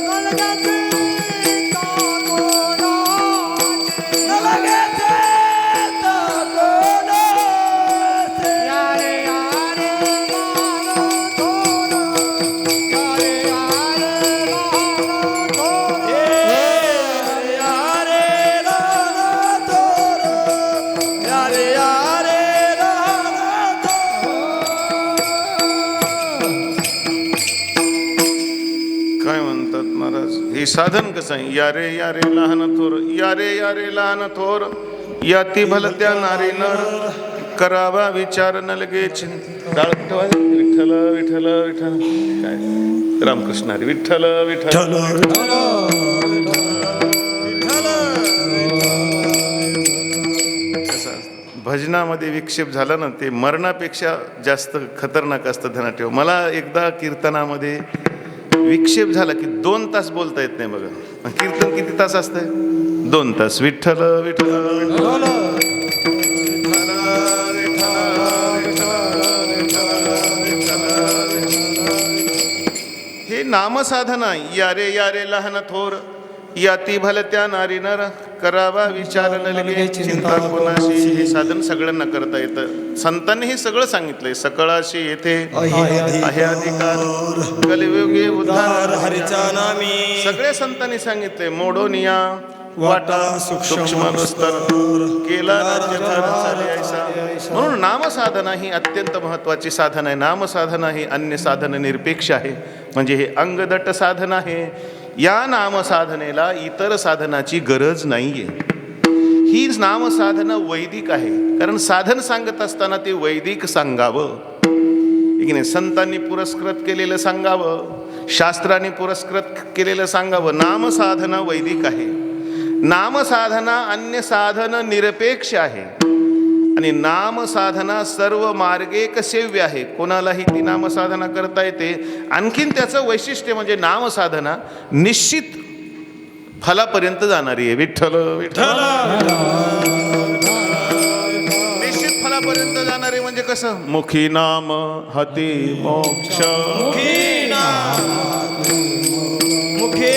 नलगते ताकोनाचे नलगते ताकोनाचे यारे यारे लाल थोर यारे यारे लाल थोर यारे लाल थोर यारे यारे लाल काय म्हणतात महाराज हे साधन कसं आहे? या रे लहान थोर, या रे लहान थोर, याती भलत्या नारी नर करावा विचार न लगे डाळ ठेवायचं. विठ्ठल विठ्ठल विठ्ठल काय रामकृष्ण हरी विठ्ठल विठ्ठल कसं असतं? भजनामध्ये विक्षेप झाला ना ते मरणापेक्षा जास्त खतरनाक असतं, ध्यानात ठेव. मला एकदा कीर्तनामध्ये विक्षेप झाला की 2 तास बोलता येत नाही बघा. कीर्तन किती तास असतंय? 2 तास. विठ्ठल विठ्ठल विठ्ठल हे नामसाधना. या रे लहान थोर, याती भलत्या नारी नर करावा विचार न लगे चिंता कोणाशी. हे साधन सगळ्यांना करता येतं. संतांनी हे सगळं सांगितलंय. सकळाशी येथे आहे अधिकार, कलियुगे उद्धार हरीचा नामी सगळे संतांनी सांगितले. मोडोनिया वाटा सूक्ष्म नुस्तर केला राज्य चाले ऐसा. म्हणून नामसाधना ही अत्यंत महत्वाची साधना आहे. नामसाधना ही अन्य साधन निरपेक्ष आहे. म्हणजे हे अंगदट साधन आहे. या नामसाधनेला इतर साधनाची गरज नाहीये. ही नामसाधना वैदिक आहे. कारण साधन सांगत असताना ते वैदिक सांगावं, की नाही? संतांनी पुरस्कृत केलेलं सांगावं, शास्त्राने पुरस्कृत केलेलं सांगावं. नामसाधना वैदिक आहे. नामसाधना अन्य साधन निरपेक्ष आहे. आणि नामसाधना सर्व मार्गेक सेव्य आहे. कोणालाही ती नामसाधना करता येते. आणखीन त्याचं वैशिष्ट्य म्हणजे नामसाधना निश्चित फलापर्यंत जाणारी आहे. विठ्ठल विठ्ठल निश्चित फलापर्यंत जाणारी म्हणजे कसं? मुखी नाम हती मोक्ष. मुखे नाम मुखे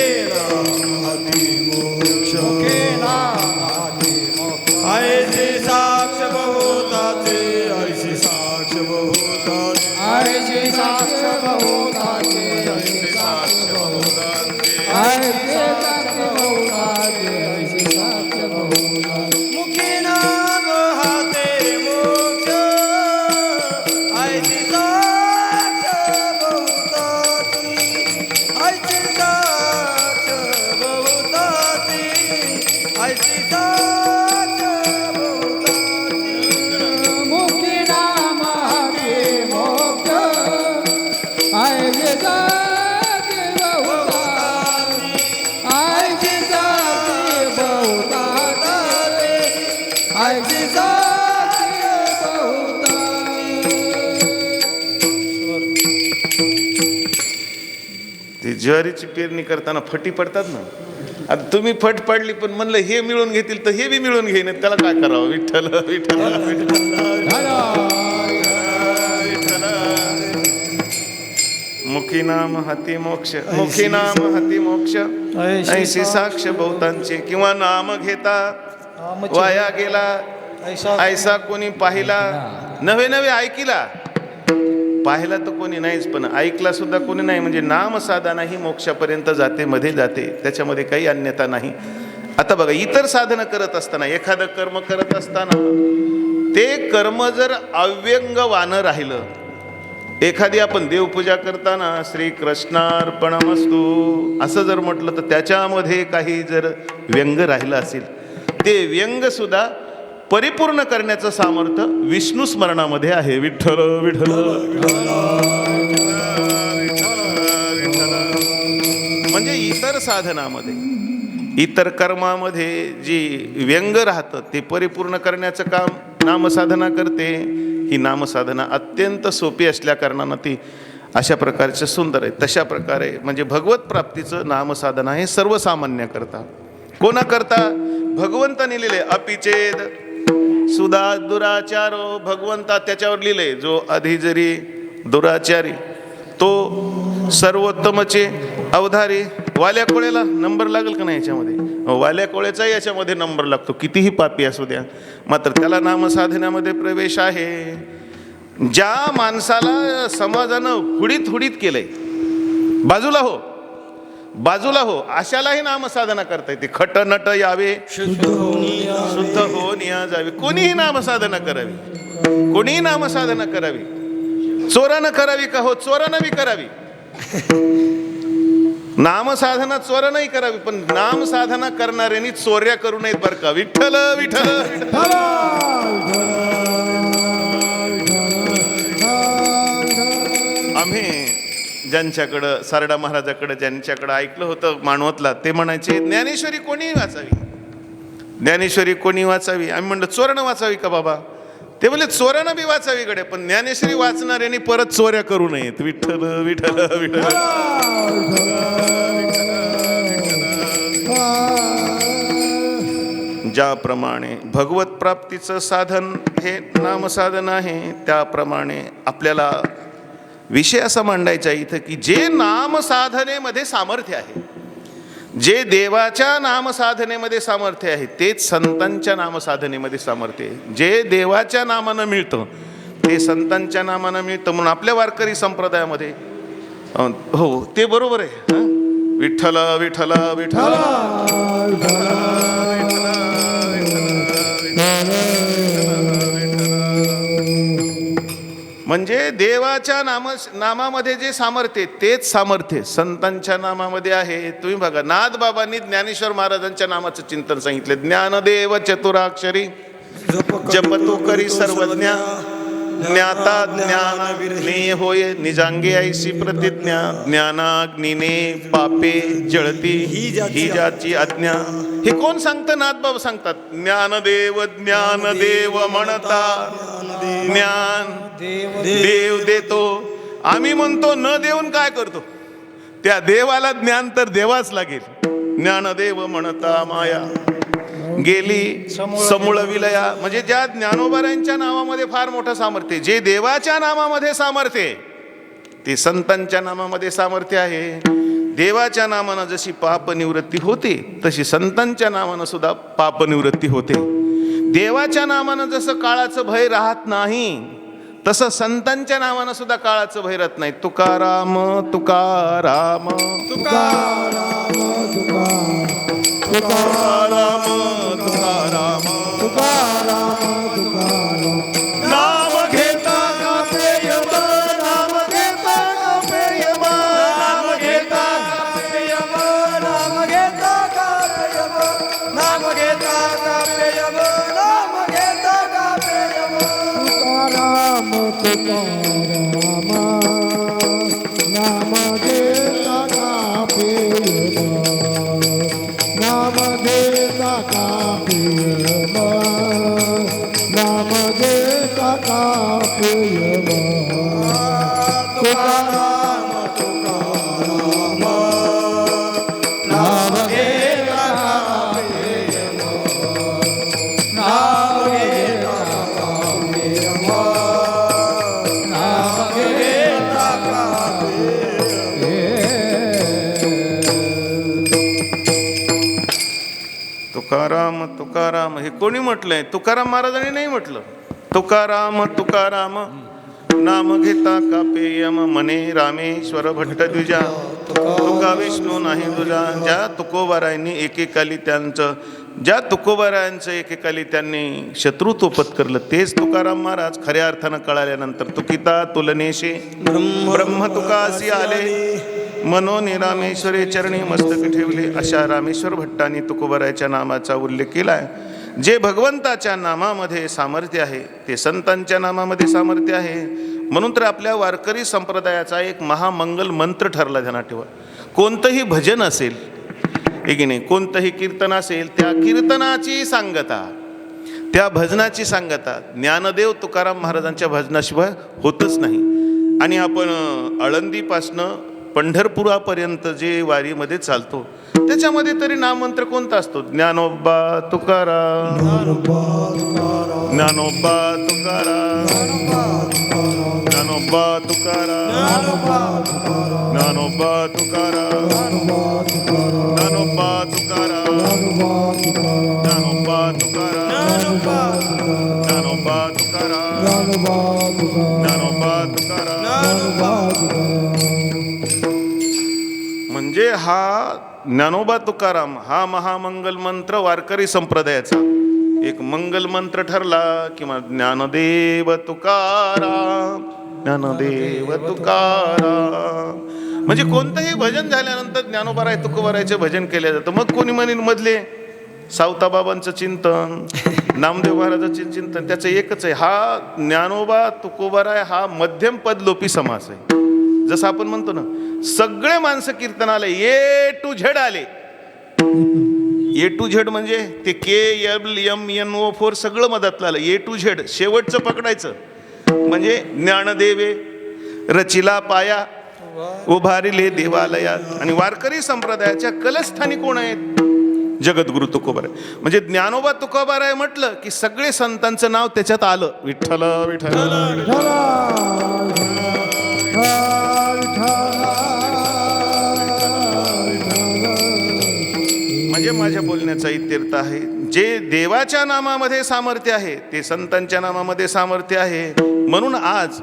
आयसी साक्ष बहुताचे आयसी साक्ष बहुताचे आयचे साक्ष बहुताचे ऐसे साक्ष बहुताचे आयचे साक्ष बहुताचे ऐसे साक्ष बहुताचे मुखे नाम हाते मोक्ष आयसी साक्ष बहुताचे ज्वारीची पेरणी करताना फटी पडतात ना, आता तुम्ही फट पडली पण म्हणलं हे मिळून घेतील तर हे बी मिळून घेईन, त्याला काय करावं? विठ्ठल विठ्ठल विठ्ठल मुखी नाम हाती मोक्ष, मुखी नाम हाती मोक्ष, ऐशी साक्ष बहुतांचे. किंवा नाम घेता वाया गेला ऐसा कोणी पाहिला, नवे नवे ऐकिला. पाहिला तर कोणी नाहीच, पण ऐकला सुद्धा कोणी नाही. म्हणजे नाम साधना ही मोक्षापर्यंत जाते, मध्ये जाते, त्याच्यामध्ये काही अन्यथा नाही. आता बघा, इतर साधनं करत असताना, एखादं कर्म करत असताना ते कर्म जर अव्यंगवानं राहिलं, एखादी आपण देवपूजा करताना श्री कृष्णार्पणमस्तु असं जर म्हटलं तर त्याच्यामध्ये काही जर व्यंग राहिलं असेल, ते व्यंग सुद्धा परिपूर्ण करण्याचं सामर्थ्य विष्णू स्मरणामध्ये आहे. विठ्ठल विठ्ठल. म्हणजे इतर साधनामध्ये, इतर कर्मामध्ये जी व्यंग राहतं ते परिपूर्ण करण्याचं काम नामसाधना करते. ही नामसाधना अत्यंत सोपी असल्या कारणानं ती अशा प्रकारचे सुंदर आहे. तशा प्रकारे म्हणजे भगवत प्राप्तीचं नामसाधना हे सर्वसामान्य करता. कोणा करता? भगवंताने लिहिले अपिचेद सुधा दुराचारो. भगवंता त्याच्यावर लिहिले, जो आधी जरी दुराचारी तो सर्वोत्तमचे अवधारी. वाल्या कोळ्याला नंबर लागेल का नाही याच्यामध्ये? वाल्या कोळ्याचाही याच्यामध्ये नंबर लागतो, कितीही पापी असू द्या, मात्र त्याला नामसाधनामध्ये प्रवेश आहे. ज्या माणसाला समाजानं हुडीत हुडीत केलंय, बाजूला हो बाजूला हो, अशालाही नामसाधना करता येते. खट नट यावे शुद्ध होऊन या जावे. कोणीही नामसाधना करावी, कोणीही नामसाधना करावी. चोरानं करावी का? हो, चोरानं बी करावी. नामसाधना चोरानंही करावी, पण नामसाधना करणाऱ्यांनी चोऱ्या करू नयेत बरं का. विठ्ठल विठ्ठल. आम्ही ज्यांच्याकडं सारडा महाराजाकडं ज्यांच्याकडं ऐकलं होतं मानवतला, ते म्हणायचे ज्ञानेश्वरी कोणी वाचावी, ज्ञानेश्वरी कोणी वाचावी. आम्ही म्हणलं चोरानं वाचावी का बाबा? ते बोलले चोरानं बी वाचावी गडे, पण ज्ञानेश्वरी वाचणाऱ्यांनी परत चोऱ्या करू नयेत. विठ्ठल विठ्ठल विठ्ठल. ज्याप्रमाणे भगवत प्राप्तीचं साधन हे नामसाधन आहे, त्याप्रमाणे आपल्याला विषय असा मांडायचा इथं की जे नामसाधनेमध्ये सामर्थ्य आहे, जे देवाच्या नामसाधनेमध्ये सामर्थ्य आहे, तेच संतांच्या नामसाधनेमध्ये सामर्थ्य आहे. जे देवाच्या नामानं मिळतं ते संतांच्या नामानं मिळतं. म्हणून आपल्या वारकरी संप्रदायामध्ये हो ते बरोबर आहे. विठ्ठल विठ्ठल विठ्ठल. म्हणजे देवाच्या नामामध्ये जे सामर्थ्य तेच सामर्थ्य संतांच्या नामामध्ये आहे. तुम्ही बघा, नाथबाबांनी ज्ञानेश्वर महाराजांच्या नामाचं चिंतन सांगितले. ज्ञानदेव चतुराक्षरी जपतो करी सर्वज्ञ, ज्ञाता ज्ञान विरले होय निजांगे ऐशी प्रतिज्ञा, ज्ञानाग्नीने पापे जळती ही ज्याची आज्ञा. हे कोण सांगतं? नाथबाबा सांगतात. ज्ञानदेव ज्ञानदेव म्हणता ज्ञान देव देतो. आम्ही म्हणतो न देऊन काय करतो? त्या देवाला ज्ञान तर देवाच लागेल. ज्ञानदेव म्हणता माया गेली समूळ विलया. म्हणजे ज्या ज्ञानोबारांच्या नावामध्ये फार मोठं सामर्थ्य, जे देवाच्या नामामध्ये सामर्थ्य, ते संतांच्या नामामध्ये सामर्थ्य आहे. देवाच्या नामानं जशी पाप निवृत्ती होते, तशी संतांच्या नामानं सुद्धा पाप निवृत्ती होते. देवाच्या नामानं जसं काळाचं भय राहत नाही, तसं संतांच्या नावानं सुद्धा काळाचं भय राहत नाही. तुकाराम तुकाराम तुकाराम तुकाराम तुकाराम तुकाराम नाम घेता कापे यम, नाम घेता कापे यम, नाम घेता कापे यम, नाम घेता कापे यम, नाम घेता कापे यम, नाम घेता कापे यम. तुकाराम तुकाराम नाम घेता कापे यम, नाम घेता कापे यम, नाम घेता कापे यम. तुकाराम तुकाराम तुकाराम तुकाराम हे कोणी म्हटलंय? तुकाराम महाराजांनी नाही म्हटलं. तुकाराम तुकाराम नाम घेता कापे यम मने रामेश्वर भट्ट द्विजा तुका विष्णू नाही तुझा. ज्या तुकोबारायांनी एकेकाली त्यांचं एकेकाली त्यांनी शत्रुत्व पत्करलं तेच तुकाराम महाराज खऱ्या अर्थानं कळाल्यानंतर तुकिता तुलनेशे ब्रह्म तुकासी आले मनोनी रामेश्वरे चरणी मस्तक ठेवले. अशा रामेश्वर भट्टांनी तुकोबारायाच्या नामाचा उल्लेख केलाय. जे भगवंताच्या नामामध्ये सामर्थ्य आहे ते संतांच्या नामामध्ये सामर्थ्य आहे. म्हणून तर आपल्या वारकरी संप्रदायाचा एक महामंगल मंत्र ठरला. ध्यानात ठेवा, कोणतंही भजन असेल की नाही, कोणतंही कीर्तन असेल, त्या कीर्तनाची सांगता, त्या भजनाची सांगता ज्ञानदेव तुकाराम महाराजांच्या भजनाशिवाय होतच नाही. आणि आपण आळंदीपासनं पंढरपुरापर्यंत जे वारीमध्ये चालतो त्याच्यामध्ये तरी नाममंत्र कोणता असतो? ज्ञानोबा तुकाराम, ज्ञानोबा तुकाराम, ज्ञानोबा तुकाराम, ज्ञानोबा तुकाराम, ज्ञानोबा तुकाराम, ज्ञानोबा तुकाराम, ज्ञानोबा तुकाराम, ज्ञानोबा तुकाराम. म्हणजे हा ज्ञानोबा तुकाराम हा महामंगल मंत्र वारकरी संप्रदायाचा एक मंगल मंत्र ठरला. किंवा ज्ञानदेव तुकाराम, ज्ञानदेव तुकाराम. म्हणजे कोणतंही भजन झाल्यानंतर ज्ञानोबाराय तुकोबारायचे भजन केले जातं. मग कोणी म्हणेल मधले सावताबाबांचं चिंतन, नामदेव महाराजांचे चिंतन, त्याचं एकच आहे. हा ज्ञानोबा तुकोबाराय हा मध्यम पदलोपी समास आहे. जसं आपण म्हणतो ना, सगळे माणसं कीर्तनाला ए टू झेड आले. ए टू झेड म्हणजे ते KLMNO4 सगळं मधातलं आलं. ए टू झेड शेवटचं पकडायचं. म्हणजे ज्ञानदेवे रचिला पाया उभारिले देवालयात. आणि वारकरी संप्रदायाच्या कलस्थानी कोण आहेत? जगद्गुरु तुकोबाराय. म्हणजे ज्ञानोबा तुकोबाराय म्हटलं की सगळे संतांचं नाव त्याच्यात आलं. विठ्ठल विठ्ठल. म्हणजे माझ्या बोलण्याचा इत्यर्थ आहे, जे देवाच्या नामामध्ये सामर्थ्य आहे ते संतांच्या नामामध्ये सामर्थ्य आहे. म्हणून आज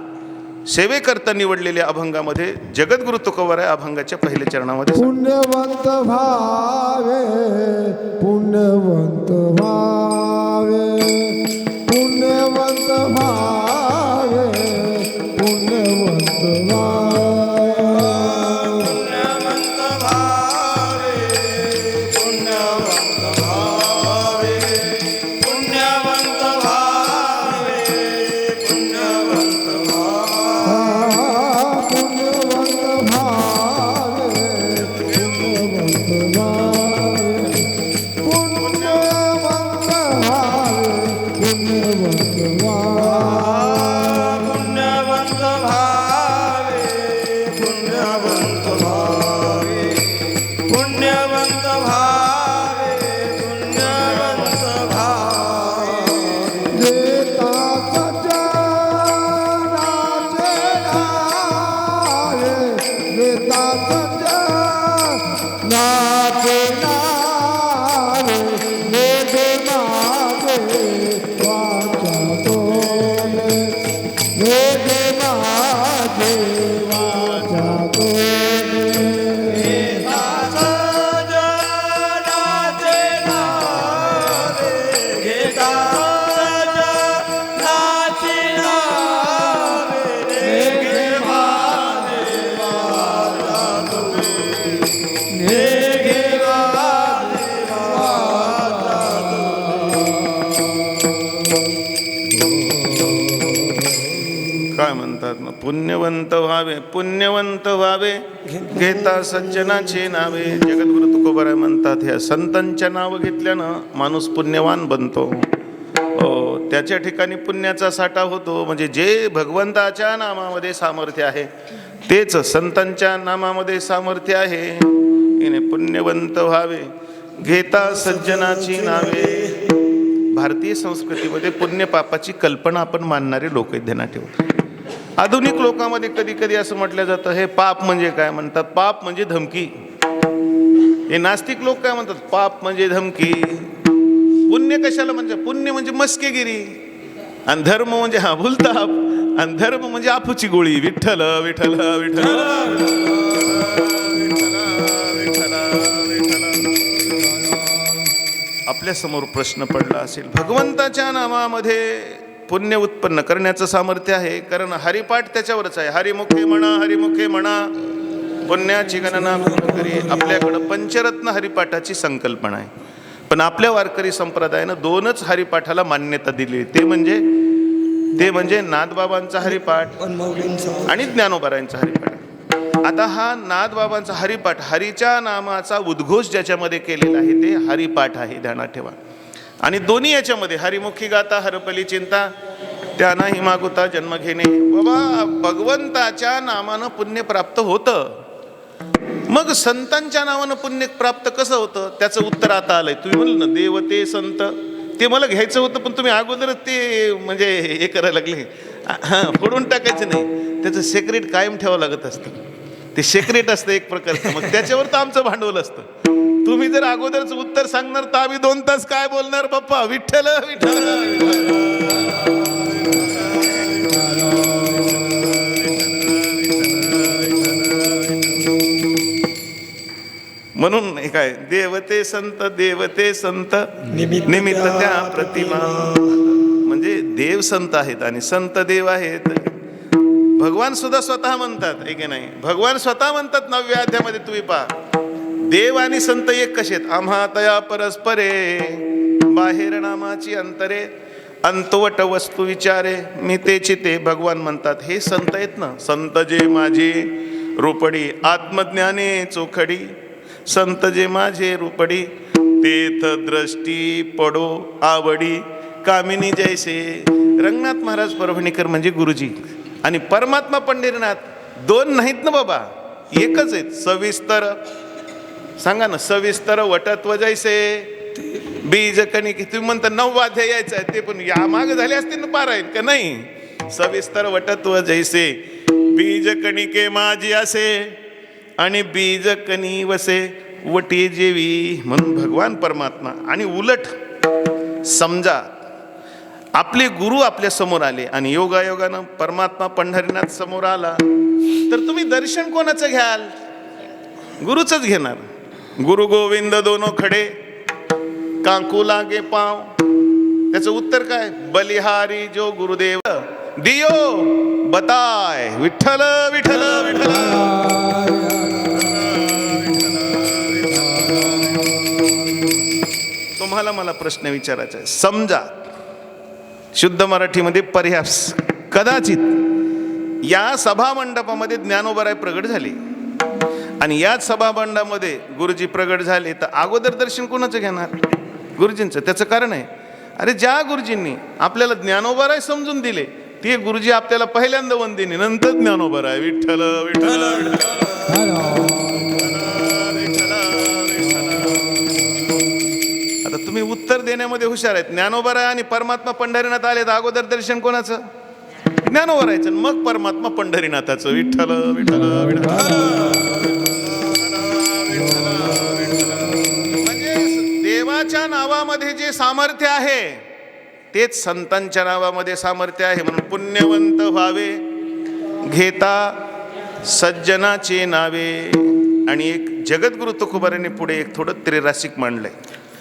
सेवेकरता निवडलेल्या अभंगामध्ये जगद्गुरु तुकोबाराय अभंगाच्या पहिल्या चरणामध्ये पुण्यवंत भावे, पुण्यवंत भावे, पुण्यवंत भावे, पुण्यवंत भावे. काय म्हणतात ना, पुण्यवंत व्हावे, पुण्यवंत व्हावे, घेता सज्जनाचे नावे. जगद्गुरु तुकोबाराय म्हणतात ह्या संतांच्या नाव घेतल्यानं माणूस पुण्यवान बनतो. त्याच्या ठिकाणी पुण्याचा साठा होतो. म्हणजे जे भगवंताच्या नामामध्ये सामर्थ्य आहे तेच संतांच्या नामामध्ये सामर्थ्य आहे. पुण्यवंत व्हावे, घेता सज्जनाची नावे. भारतीय संस्कृतीमध्ये पुण्य पापाची कल्पना आपण मानणारे लोक आहेत. ध्यानात ठेवा. आधुनिक लोकांमध्ये कधी कधी असं म्हटलं जातं, हे पाप म्हणजे काय? म्हणतात पाप म्हणजे धमकी. हे नास्तिक लोक काय म्हणतात? पाप म्हणजे धमकी. पुण्य कशाला म्हणजे? पुण्य म्हणजे मस्केगिरी, आणि धर्म म्हणजे हा भुलताप, आणि धर्म म्हणजे आपूची गोळी. विठ्ठल विठ्ठल विठ्ठल. आपल्या समोर प्रश्न पडला असेल, भगवंताच्या नामामध्ये पुण्य उत्पन्न करण्याचं सामर्थ्य आहे, कारण हरिपाठ त्याच्यावरच आहे. हरिमुखे म्हणा, हरिमुखे म्हणा, पुण्याची गणना करी. आपल्याकडं पंचरत्न हरिपाठाची संकल्पना आहे, पण आपल्या वारकरी संप्रदायानं 2च हरिपाठाला मान्यता दिली. ते म्हणजे नाथबाबांचा हरिपाठ आणि ज्ञानोबारायांचा हरिपाठ. आता हा नाथबाबांचा हरिपाठ, हरीच्या नामाचा उद्घोष ज्याच्यामध्ये केलेला आहे ते हरिपाठ आहे, ध्यानात ठेवा. आणि दोन्ही याच्यामध्ये हरिमुखी गाता हरपली चिंता, त्यांना ही मागुता जन्म घेणे. बाबा, भगवंताच्या नामानं पुण्य प्राप्त होतं. मग संतांच्या नावानं पुण्य प्राप्त कसं होतं, त्याचं उत्तर आता आलंय. तुम्ही म्हणलं ना देवते संत, ते मला घ्यायचं होतं, पण तुम्ही अगोदरच ते म्हणजे हे करायला लागले. फोडून टाकायचं नाही, त्याचं सेक्रेट कायम ठेवावं लागत असतं. ते सेक्रेट असतं एक प्रकारचं, मग त्याच्यावर तर आमचं भांडवल असतं. तुम्ही जर अगोदरच उत्तर सांगणार तर आम्ही 2 तास काय बोलणार बाप्पा. विठ्ठल विठ्ठल. म्हणून हे काय, देवते संत निमित्त त्या प्रतिमा. म्हणजे देव संत आहेत आणि संत देव आहेत. भगवान सुद्धा स्वतः म्हणतात, आहे की नाही? भगवान स्वतः म्हणतात 9व्या अध्यायामध्ये, तुम्ही पहा, देव आणि संत एक कसे आहेत. आम्हा तया परस्परे बाहेर नामाची अंतरे, अंतवट वस्तू विचारे मी तेची ते. भगवान म्हणतात हे संत आहेत ना, संत जे माझे रूपडी आत्मज्ञाने चोखडी, संत जे माझे रूपडी तेथ दृष्टी पडो आवडी, कामिनी जैसे. रंगनाथ महाराज परभणीकर म्हणजे गुरुजी, आणि परमात्मा पंढरीनाथ 2 नाहीत ना बाबा, एकच आहेत. सविस्तर सांगा ना, सविस्तर वटत्व जैसे बीज कणिके. तुम्ही म्हणता 9 अध्याय यायचं आहे, ते पण या माग झाले असतील ना पारायण का नाही? सविस्तर वटत्व जैसे बीज कणिके माझी असे, आणि बीज कणी वसे वटी जेवी. म्हणून भगवान परमात्मा. आणि उलट समजा आपले गुरु आपल्या समोर आले आणि योगायोगानं परमात्मा पंढरीनाथ समोर आला, तर तुम्ही दर्शन कोणाचं घ्याल? गुरुचंच घेणार. गुरु गोविंद दोनो खडे कांकू लागे पाव. त्याचं उत्तर काय? बलिहारी जो गुरुदेव दियो बताय. विठ्ठल विठ्ठल विठ्ठल. तुम्हाला मला प्रश्न विचारायचा आहे. समजा शुद्ध मराठीमध्ये पर्यास, कदाचित या सभा मंडपामध्ये ज्ञानोबाराय प्रगट झाले आणि याच सभा मंडपामध्ये गुरुजी प्रगट झाले, तर अगोदर दर्शन कोणाचं घेणार? गुरुजींचं. त्याचं कारण आहे, अरे ज्या गुरुजींनी आपल्याला ज्ञानोबाराय समजून दिले ते गुरुजी आपल्याला पहिल्यांदा वंदिनी, नंतर ज्ञानोबाराय. विठ्ठल विठ्ठल. आता तुम्ही उत्तर देण्यामध्ये हुशार आहेत. ज्ञानोबाराय आणि परमात्मा पंढरीनाथ आले, तर अगोदर दर्शन कोणाचं? ज्ञानोबारायचं, मग परमात्मा पंढरीनाथाचं. विठ्ठल विठ्ठल विठ्ठल. म्हणजे देवाच्या नावामध्ये जे सामर्थ्य आहे तेच संतांच्या नावामध्ये सामर्थ्य आहे. म्हणून पुण्यवंत व्हावे घेता सज्जनाचे नावे. आणि एक जगद्गुरु तुकोबारांनी पुढे एक थोडं त्रिरासिक मांडलंय.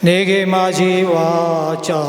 नेगे माझी वाचा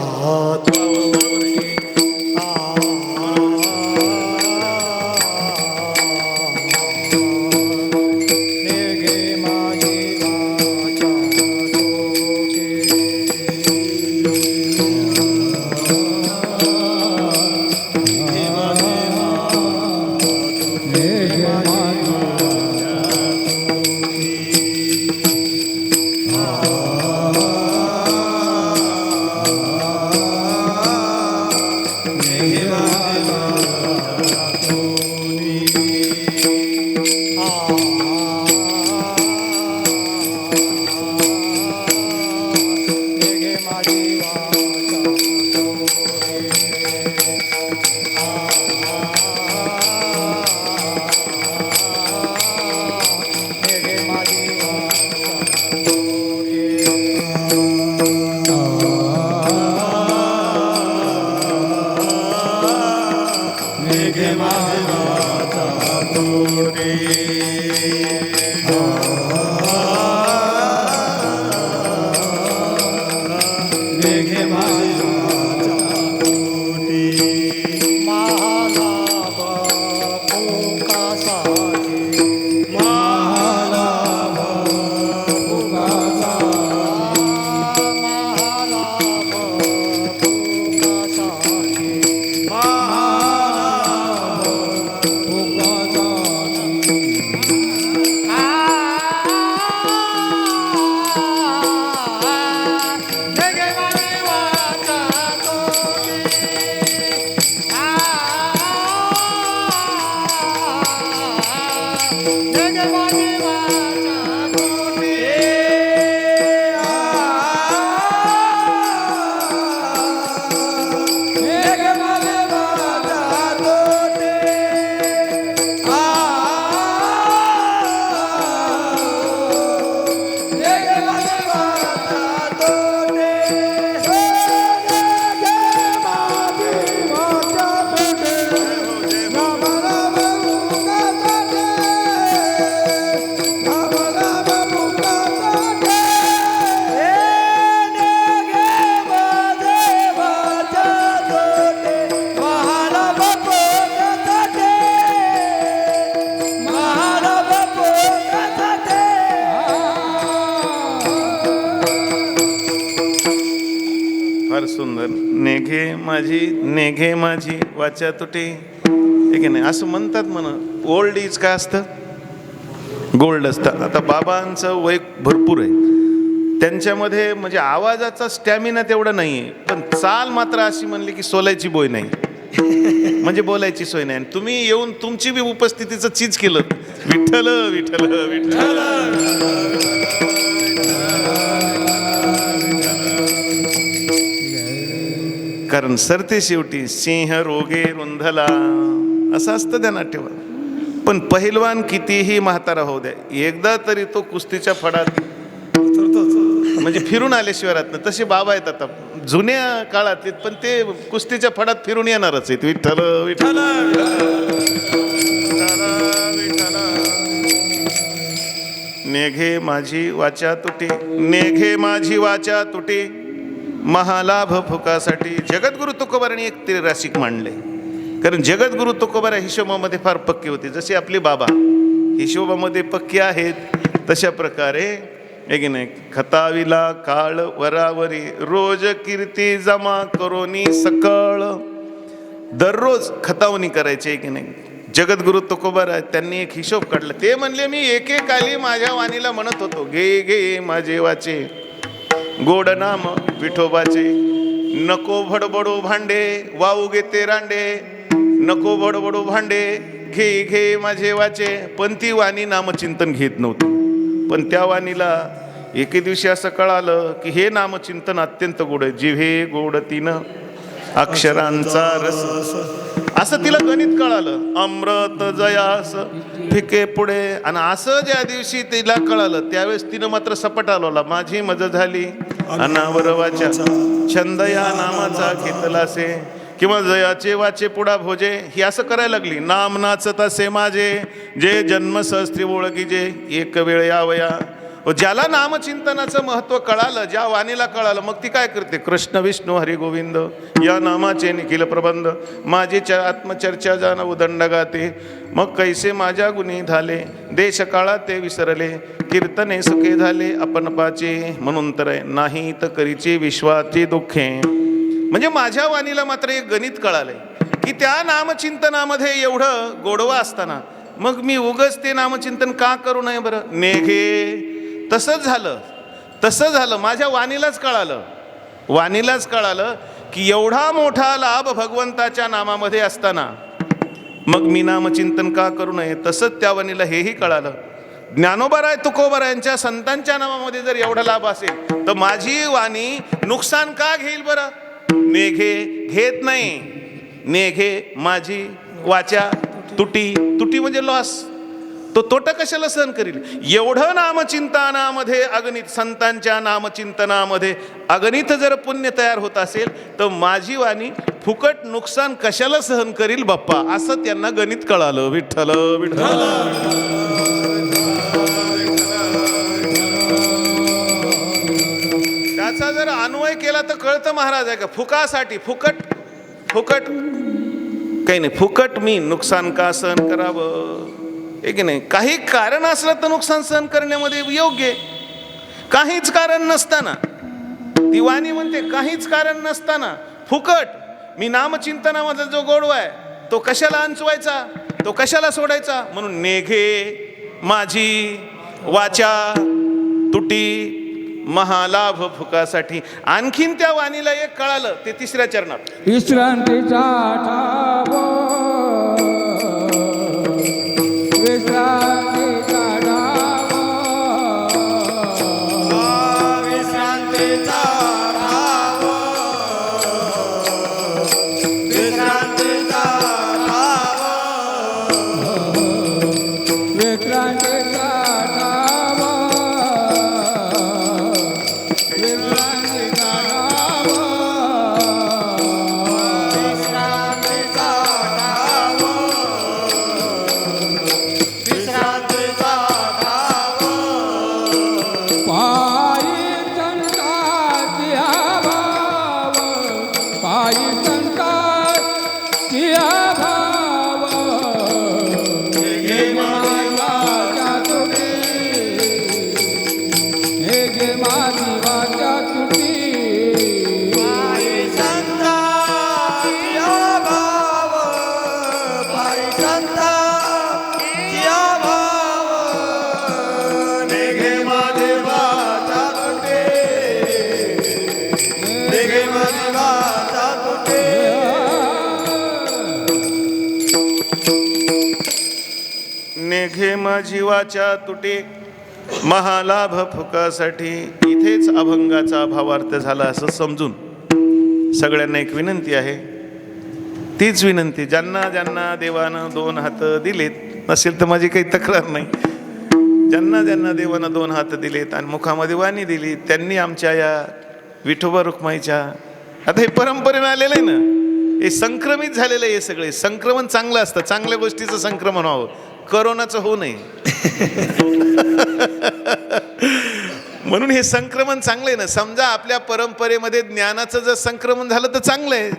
फार सुंदर. नेघे माझी वाचा तुटे, हे की नाही असं म्हणतात म्हणा. ओल्ड इज काय असतं, गोल्ड असतं. आता बाबांचं वय भरपूर आहे, त्यांच्यामध्ये म्हणजे आवाजाचा स्टॅमिना तेवढा नाही आहे, पण चाल मात्र अशी म्हणली की सोलायची बोय नाही, म्हणजे बोलायची सोय नाही. तुम्ही येऊन तुमची बी उपस्थितीचं चीज केलं, विठ्ठल विठ्ठल विठ्ठल. कारण सरते शेवटी सिंह रोगे रुंधला असं असतं ध्यानात ठेवा. पण पहिलवान कितीही म्हातारा होऊ द्या, एकदा तरी तो कुस्तीच्या फडात म्हणजे फिरून आल्याशिवाय राहत नाही. तसे बाबा आहेत आता जुन्या काळातले, पण ते कुस्तीच्या फडात फिरून येणारच आहेत. विठ्ठल विठ्ठल नेघे माझी वाचा तुटी, नेघे माझी वाचा तुटी, महालाभ फुकासाठी. जगद्गुरु तुकोबारांनी एक त्रिराशिक मांडले, कारण जगद्गुरु तुकोबारा हिशोबामध्ये फार पक्के होते. जसे आपले बाबा हिशोबामध्ये पक्के आहेत, तशा प्रकारे एक नाही. खताविला काळ वरावरी, रोज कीर्ती जमा करोनी सकळ. दररोज खतावणी करायचे की नाही. जगद्गुरु तुकोबारा त्यांनी एक हिशोब काढला. ते म्हणले, मी एकेकाली माझ्या वाणीला म्हणत होतो, घे घे माझे वाचे गोड नाम विठोबाचे, नको भडबडो भांडे वाऊ घेते रांडे, नको भडबडो भांडे घे घे माझे वाचे. पण ती वाणी नामचिंतन घेत नव्हती. पण त्या वाणीला एके दिवशी असं कळालं की हे नामचिंतन अत्यंत गोड आहे. जिव्हे गोड तिनं अक्षरांचा रस, असं तिला गणित कळालं. अमृत जयास फिके पुढे. आणि असं ज्या दिवशी तिला कळालं त्यावेळेस तिनं मात्र सपाट आलोला. माझी मज झाली अनावर वाचा, छंद या नामाचा घेतलासे, किंवा जयाचे वाचे पुढा भोजे, ही असं करायला लागली. नाम नाचत असे माझे, जे जन्म सहस्त्री ओळखीजे, एक वेळ यावया. ज्याला नामचिंतनाचं महत्त्व कळालं, ज्या वाणीला कळालं, मग ती काय करते. कृष्ण विष्णू हरी गोविंद या नामाचे निखिल प्रबंध, माझी आत्मचर्चा जाण उदंड गाते. मग कैसे माझ्या गुणी झाले, देश काळात ते विसरले, कीर्तने सुखे झाले आपण पाचे. म्हणून तर नाही तर करीचे विश्वाची दुःखे. म्हणजे माझ्या वाणीला मात्र एक गणित कळालंय की त्या नामचिंतनामध्ये एवढं गोडवा असताना मग मी उगच ते नामचिंतन का करू नये बरं. नेघे तसं झालं. माझ्या वाणीलाच कळालं की एवढा मोठा लाभ भगवंताच्या नामामध्ये असताना मग मी नामचिंतन का करू नये. तसंच त्या वाणीला हेही कळालं, ज्ञानोबाराय तुकोबारायांच्या संतांच्या नामामध्ये जर एवढा लाभ असेल तर माझी वाणी नुकसान का घेईल बरं. नेघे घेत नाही. नेघे माझी वाचा तुटी, तुटी म्हणजे लॉस. तो तोटा कशाला सहन करील. एवढं नामचिंतनामध्ये अगणित, संतांच्या नामचिंतनामध्ये अगणित जर पुण्य तयार होत असेल तर माझी वाणी फुकट नुकसान कशाला सहन करील बाप्पा. असं त्यांना गणित कळालं. विठ्ठल विठ्ठल. त्याचा जर अन्वय केला तर कळतं महाराज आहे का. फुकासाठी फुकट काही नाही. फुकट मी नुकसान का सहन करावं, हे की नाही. काही कारण असलं तर नुकसान सहन करण्यामध्ये योग्य. काहीच कारण नसताना ती वाणी म्हणते, काहीच कारण नसताना फुकट मी नामचिंतनामध्ये जो गोडवा आहे तो कशाला अंचवायचा, तो कशाला सोडायचा. म्हणून नेघे माझी वाचा तुटी, महालाभ फुकासाठी. आणखीन त्या वाणीला एक कळालं, ते तिसऱ्या चरणात. विश्रांतीचा ठाव, विश्रांतीचा ठाव, विश्रांतीचा ठाव, विश्रांतीचा ठाव, विश्रांतीचा ठाव, विश्रांतीचा ठाव, विश्रांतीचा ठाव, विश्रांतीचा ठाव. पायी संताची भाव, पायी संताची भाव, हे माझी वाचा तुटी, हे गे माझी वाचा तुटी, माझी वाचा तुटे महालाभ फुकासाठी. इथेच अभंगाचा भावार्थ झाला असं समजून सगळ्यांना एक विनंती आहे. तीच विनंती, ज्यांना ज्यांना देवानं 2 हात दिलेत, नसेल तर माझी काही तक्रार नाही, ज्यांना ज्यांना देवानं 2 हात दिलेत आणि मुखामध्ये वाणी दिली, त्यांनी आमच्या या विठोबा रुक्माईच्या, आता हे परंपरेनं आलेलं आहे ना, हे संक्रमित झालेलं आहे. हे सगळे संक्रमण चांगलं असतं, चांगल्या गोष्टीचं संक्रमण व्हावं, करोनाचं होऊ नये. म्हणून हे संक्रमण चांगलं आहे ना. समजा आपल्या परंपरेमध्ये ज्ञानाचं जर संक्रमण झालं तर चांगलं आहे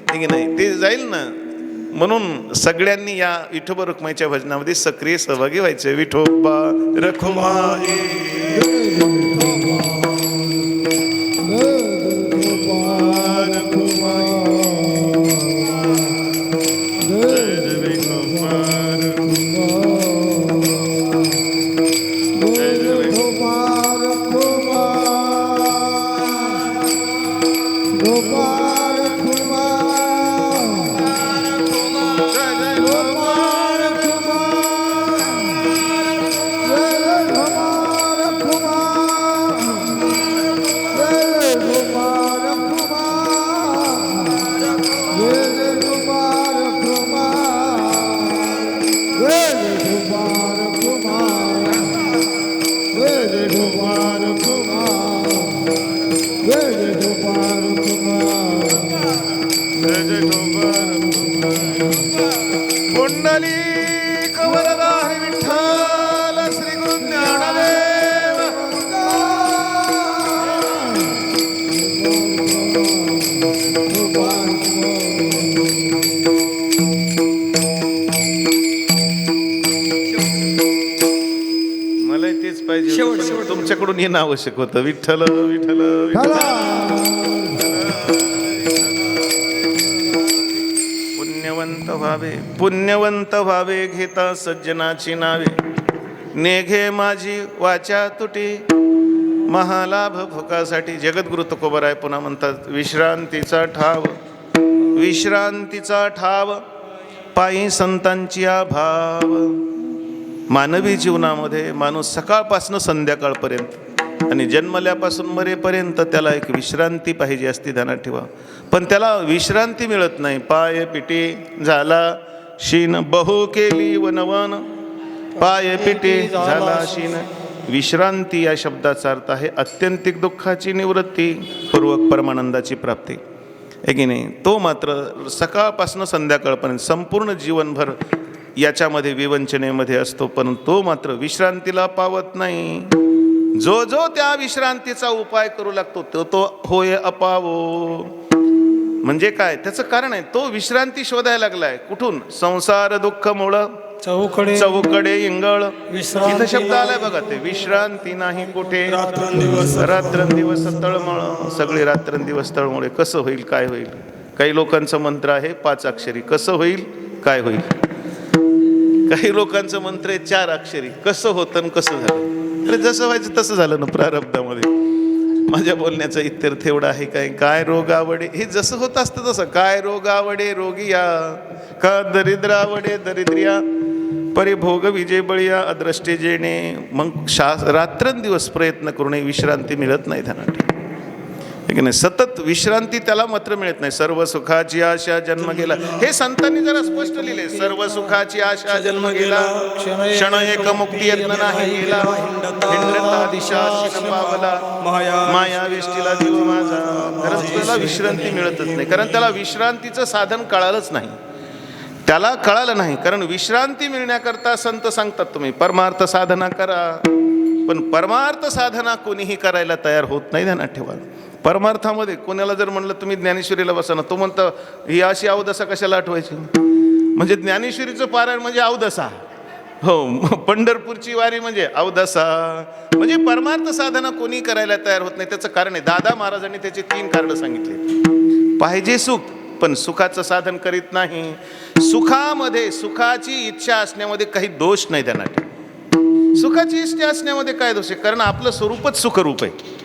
की नाही, ते जाईल ना. म्हणून सगळ्यांनी या विठोबा रुक्माईच्या भजनामध्ये सक्रिय सहभागी व्हायचे. विठोबा रखुमाई पुंडलिक वरदा हरी विठ्ठल श्री गुरु ज्ञानदेव. मला तेच पाहिजे, तुमच्याकडून येणं आवश्यक होतं. विठ्ठल विठ्ठल विठ्ठल. पुण्यवंत व्हावे घेता सज्जनाची नावे. नेघे माझी वाचा तुटी महालाभ भुकासाठी. जगद्गुरु तुकोबराय पुन्हा म्हणतात, विश्रांतीचा ठाव, विश्रांतीचा ठाव पायी संतांची भाव. मानवी जीवनामध्ये माणूस सकाळपासून संध्याकाळपर्यंत आणि जन्मल्यापासून मरेपर्यंत त्याला एक विश्रांती पाहिजे असती, ध्यानात ठेवा. पण त्याला विश्रांती मिळत नाही. पाय पिटी झाला शीन बहु केली वनवन. पाय पिटी झाला शीन. विश्रांती या शब्दाचा अर्थ आहे अत्यंतिक दुःखाची निवृत्ती, पूर्वक परमानंदाची प्राप्ती, आहे की नाही. तो मात्र सकाळपासून संध्याकाळपर्यंत संपूर्ण जीवनभर याच्यामध्ये विवंचनेमध्ये असतो, पण तो मात्र विश्रांतीला पावत नाही. जो जो त्या विश्रांतीचा उपाय करू लागतो तो तो होय अपावो. म्हणजे काय, त्याचं कारण आहे, तो विश्रांती शोधायला लागलाय. कुठून? संसार दुःख मूळ चौकडे इंगळ. इथं शब्द आलाय बघा, ते विश्रांती नाही कुठे. रात्रंदिवस तळमळ. सगळे रात्रंदिवस तळमळे. कसं होईल, काय होईल. काही लोकांचं मंत्र आहे 5 अक्षरी, कसं होईल काय होईल. काही लोकांचं मंत्र आहे 4 अक्षरी, कसं होतं कसं झालं. अरे जसं व्हायचं तसं झालं ना प्रारब्धामध्ये. माझ्या बोलण्याचा इत्यर्थ एवढा आहे काय. काय रोग आवडे, हे जसं होत असतं तसं. काय रोग आवडे रोगिया, का दरिद्रावडे दरिद्रिया, परिभोग विजय बळिया अद्रष्टे जेणे. मग रात्रंदिवस प्रयत्न करूनही विश्रांती मिळत नाही ध्यानात, की नाही. सतत विश्रांती त्याला मात्र मिळत नाही. सर्व सुखाची आशा जन्म गेला. हे संतांनी जरा स्पष्ट लिहिले. सर्व सुखाची आशा जन्म गेला, क्षण एक मुक्ती यत्न नाही गेला. हिंडता दिशा शिन पावला, माया वेष्टीला जीव माझा. खरंच त्याला विश्रांती मिळतच नाही, कारण त्याला विश्रांतीचं साधन कळालंच नाही. त्याला कळालं नाही, कारण विश्रांती मिळण्याकरता संत सांगतात तुम्ही परमार्थ साधना करा, पण परमार्थ साधना कोणीही करायला तयार होत नाही, ध्यानात ठेवा. परमार्थामध्ये कोणाला जर म्हणलं तुम्ही ज्ञानेश्वरीला बसा ना, तो म्हणतं ही अशी अवदसा कशाला आठवायची. म्हणजे ज्ञानेश्वरीचं पारायण म्हणजे अवदसा. हो, पंढरपूरची वारी म्हणजे अवदसा. म्हणजे परमार्थ साधना कोणी करायला तयार होत नाही. त्याचं कारण आहे, दादा महाराजांनी त्याचे 3 कारण सांगितले. पाहिजे सुख, पण सुखाचं साधन करीत नाही. सुखामध्ये सुखाची इच्छा असण्यामध्ये काही दोष नाही ध्यानात. सुखाची इच्छा असण्यामध्ये काय दोष आहे, कारण आपलं स्वरूपच सुखरूप आहे.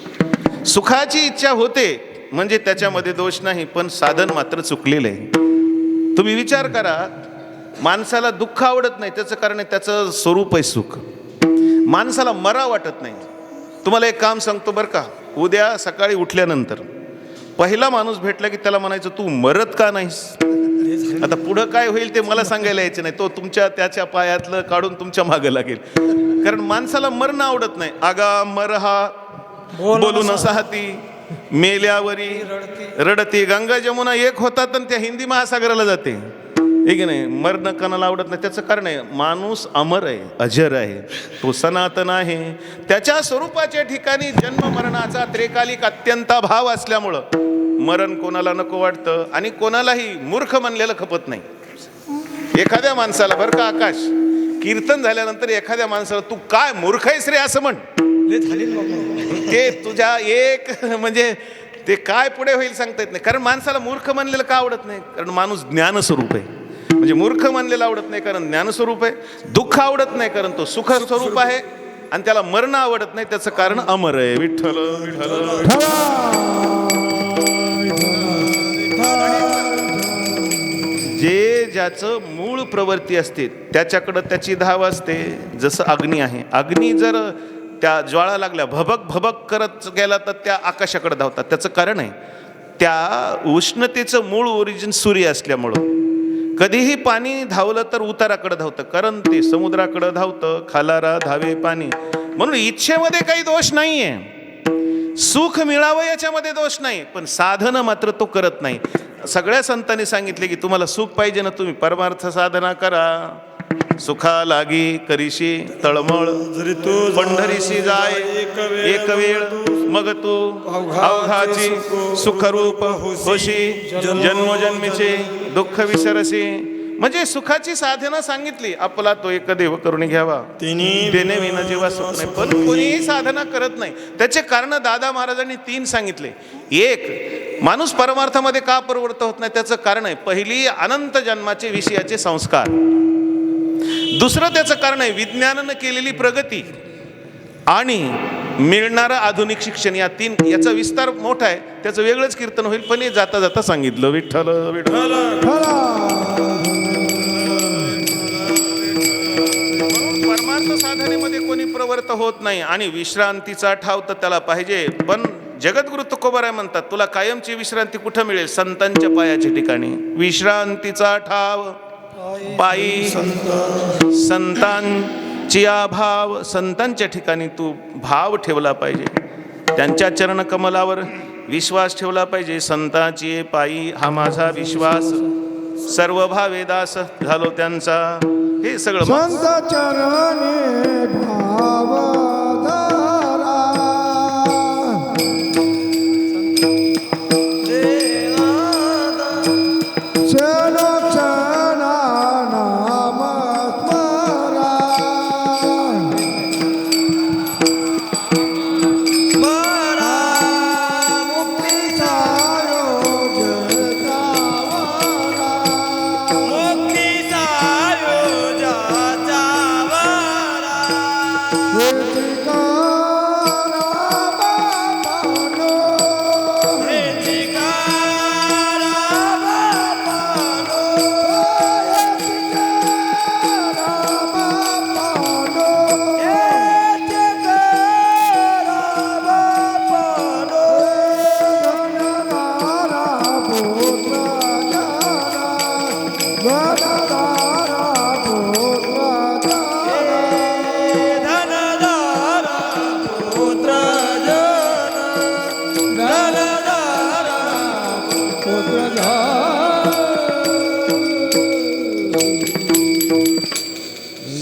सुखाची इच्छा होते म्हणजे त्याच्यामध्ये दोष नाही, पण साधन मात्र चुकलेलं आहे. तुम्ही विचार करा, माणसाला दुःख आवडत नाही, त्याचं कारण आहे त्याचं स्वरूप आहे सुख. माणसाला मरा वाटत नाही. तुम्हाला एक काम सांगतो बरं का, उद्या सकाळी उठल्यानंतर पहिला माणूस भेटला की त्याला म्हणायचं तू मरत का नाहीस. आता पुढं काय होईल ते मला सांगायला यायचं नाही, तो त्याच्या पायातलं काढून तुमच्या मागं लागेल. कारण माणसाला मरणं आवडत नाही. आगा मरहा बोलू नसाहती, मेल्यावरी रडती. गंगा जमुना एक होतात आणि त्या हिंदी महासागराला जाते, हे की नाही. मरण कोणाला आवडत नाही, त्याचं कारण आहे माणूस अमर आहे, अजर आहे, तो सनातन आहे. त्याच्या स्वरूपाच्या ठिकाणी जन्म मरणाचा त्रिकालिक अत्यंताभाव असल्यामुळं मरण कोणाला नको वाटतं आणि कोणालाही मूर्ख म्हणलेलं खपत नाही. एखाद्या माणसाला बरं का आकाश, कीर्तन झाल्यानंतर एखाद्या माणसाला तू काय मूर्ख आहेस रे असं म्हण, ते तुझ्या एक म्हणजे ते काय पुढे होईल सांगता येत नाही. कारण माणसाला मूर्ख म्हणलेलं का आवडत नाही, कारण माणूस ज्ञानस्वरूप आहे. म्हणजे मूर्ख म्हणलेलं आवडत नाही कारण ज्ञानस्वरूप आहे. दुःख आवडत नाही कारण तो सुख स्वरूप आहे. आणि त्याला मरण आवडत नाही, त्याचं कारण अमर आहे. विठ्ठल विठ्ठल. जे ज्याचं मूळ प्रवृत्ती असते त्याच्याकडं त्याची धाव असते. जसं अग्नी आहे, अग्नी जर त्या ज्वाळा लागल्या भबक भबक करत गेला तर त्या आकाशाकडे धावतात. त्याचं कारण आहे त्या उष्णतेचं मूळ ओरिजिन सूर्य असल्यामुळं. कधीही पाणी धावलं तर उताराकडे धावतं, कारण ते समुद्राकडे धावतं. खालारा धावे पाणी. म्हणून इच्छेमध्ये काही दोष नाहीये, सुख मिळावं याच्यामध्ये दोष नाही, पण साधन मात्र तो करत नाही. सगळ्या संतांनी सांगितले की तुम्हाला सुख पाहिजे ना, तुम्ही परमार्थ साधना करा. सुखा लागी करीशी तळमळ, पंढरीशी जाय एक वेळ, मग तू अवघाची सुखरूप होशी, जन्मोजन्मीचे दुःख विसरसी. म्हणजे सुखाची साधना सांगितली. आपला तो एक देव करून घ्यावा, देणे विना जीवा सुख नाही. पण कोणीही साधना करत नाही. त्याचे कारण दादा महाराजांनी 3 सांगितले. एक, माणूस परमार्थामध्ये का प्रवृत्त होत नाही त्याचं कारण आहे पहिली अनंत जन्माचे विषयाचे संस्कार. दुसरं त्याचं कारण आहे विज्ञानानं केलेली प्रगती आणि मिळणारं आधुनिक शिक्षण. या 3 याचा विस्तार मोठा आहे, त्याचं वेगळंच कीर्तन होईल, पण हे जाता जाता सांगितलं. विठ्ठल विठ्ठल. परमार्थ साधनेमध्ये कोणी प्रवृत्त होत नाही आणि विश्रांतीचा ठाव तर त्याला पाहिजे. पण जगद्गुरु तुकोबाराय म्हणतात तुला कायमची विश्रांती कुठं मिळेल, संतांच्या पायाच्या ठिकाणी. विश्रांतीचा ठाव पायी संतांची भाव. संतांच्या ठिकाणी तू भाव ठेवला पाहिजे, त्यांच्या चरण कमलावर विश्वास ठेवला पाहिजे. संतांची पायी हा माझा विश्वास, सर्व भावे दास झालो त्यांचा. हे सगळं संत चरणी भाव धरा, चलो चना नाम स्मरा, मरा मुक्तीचा योजना वरा, मुक्तीचा योजना वरा,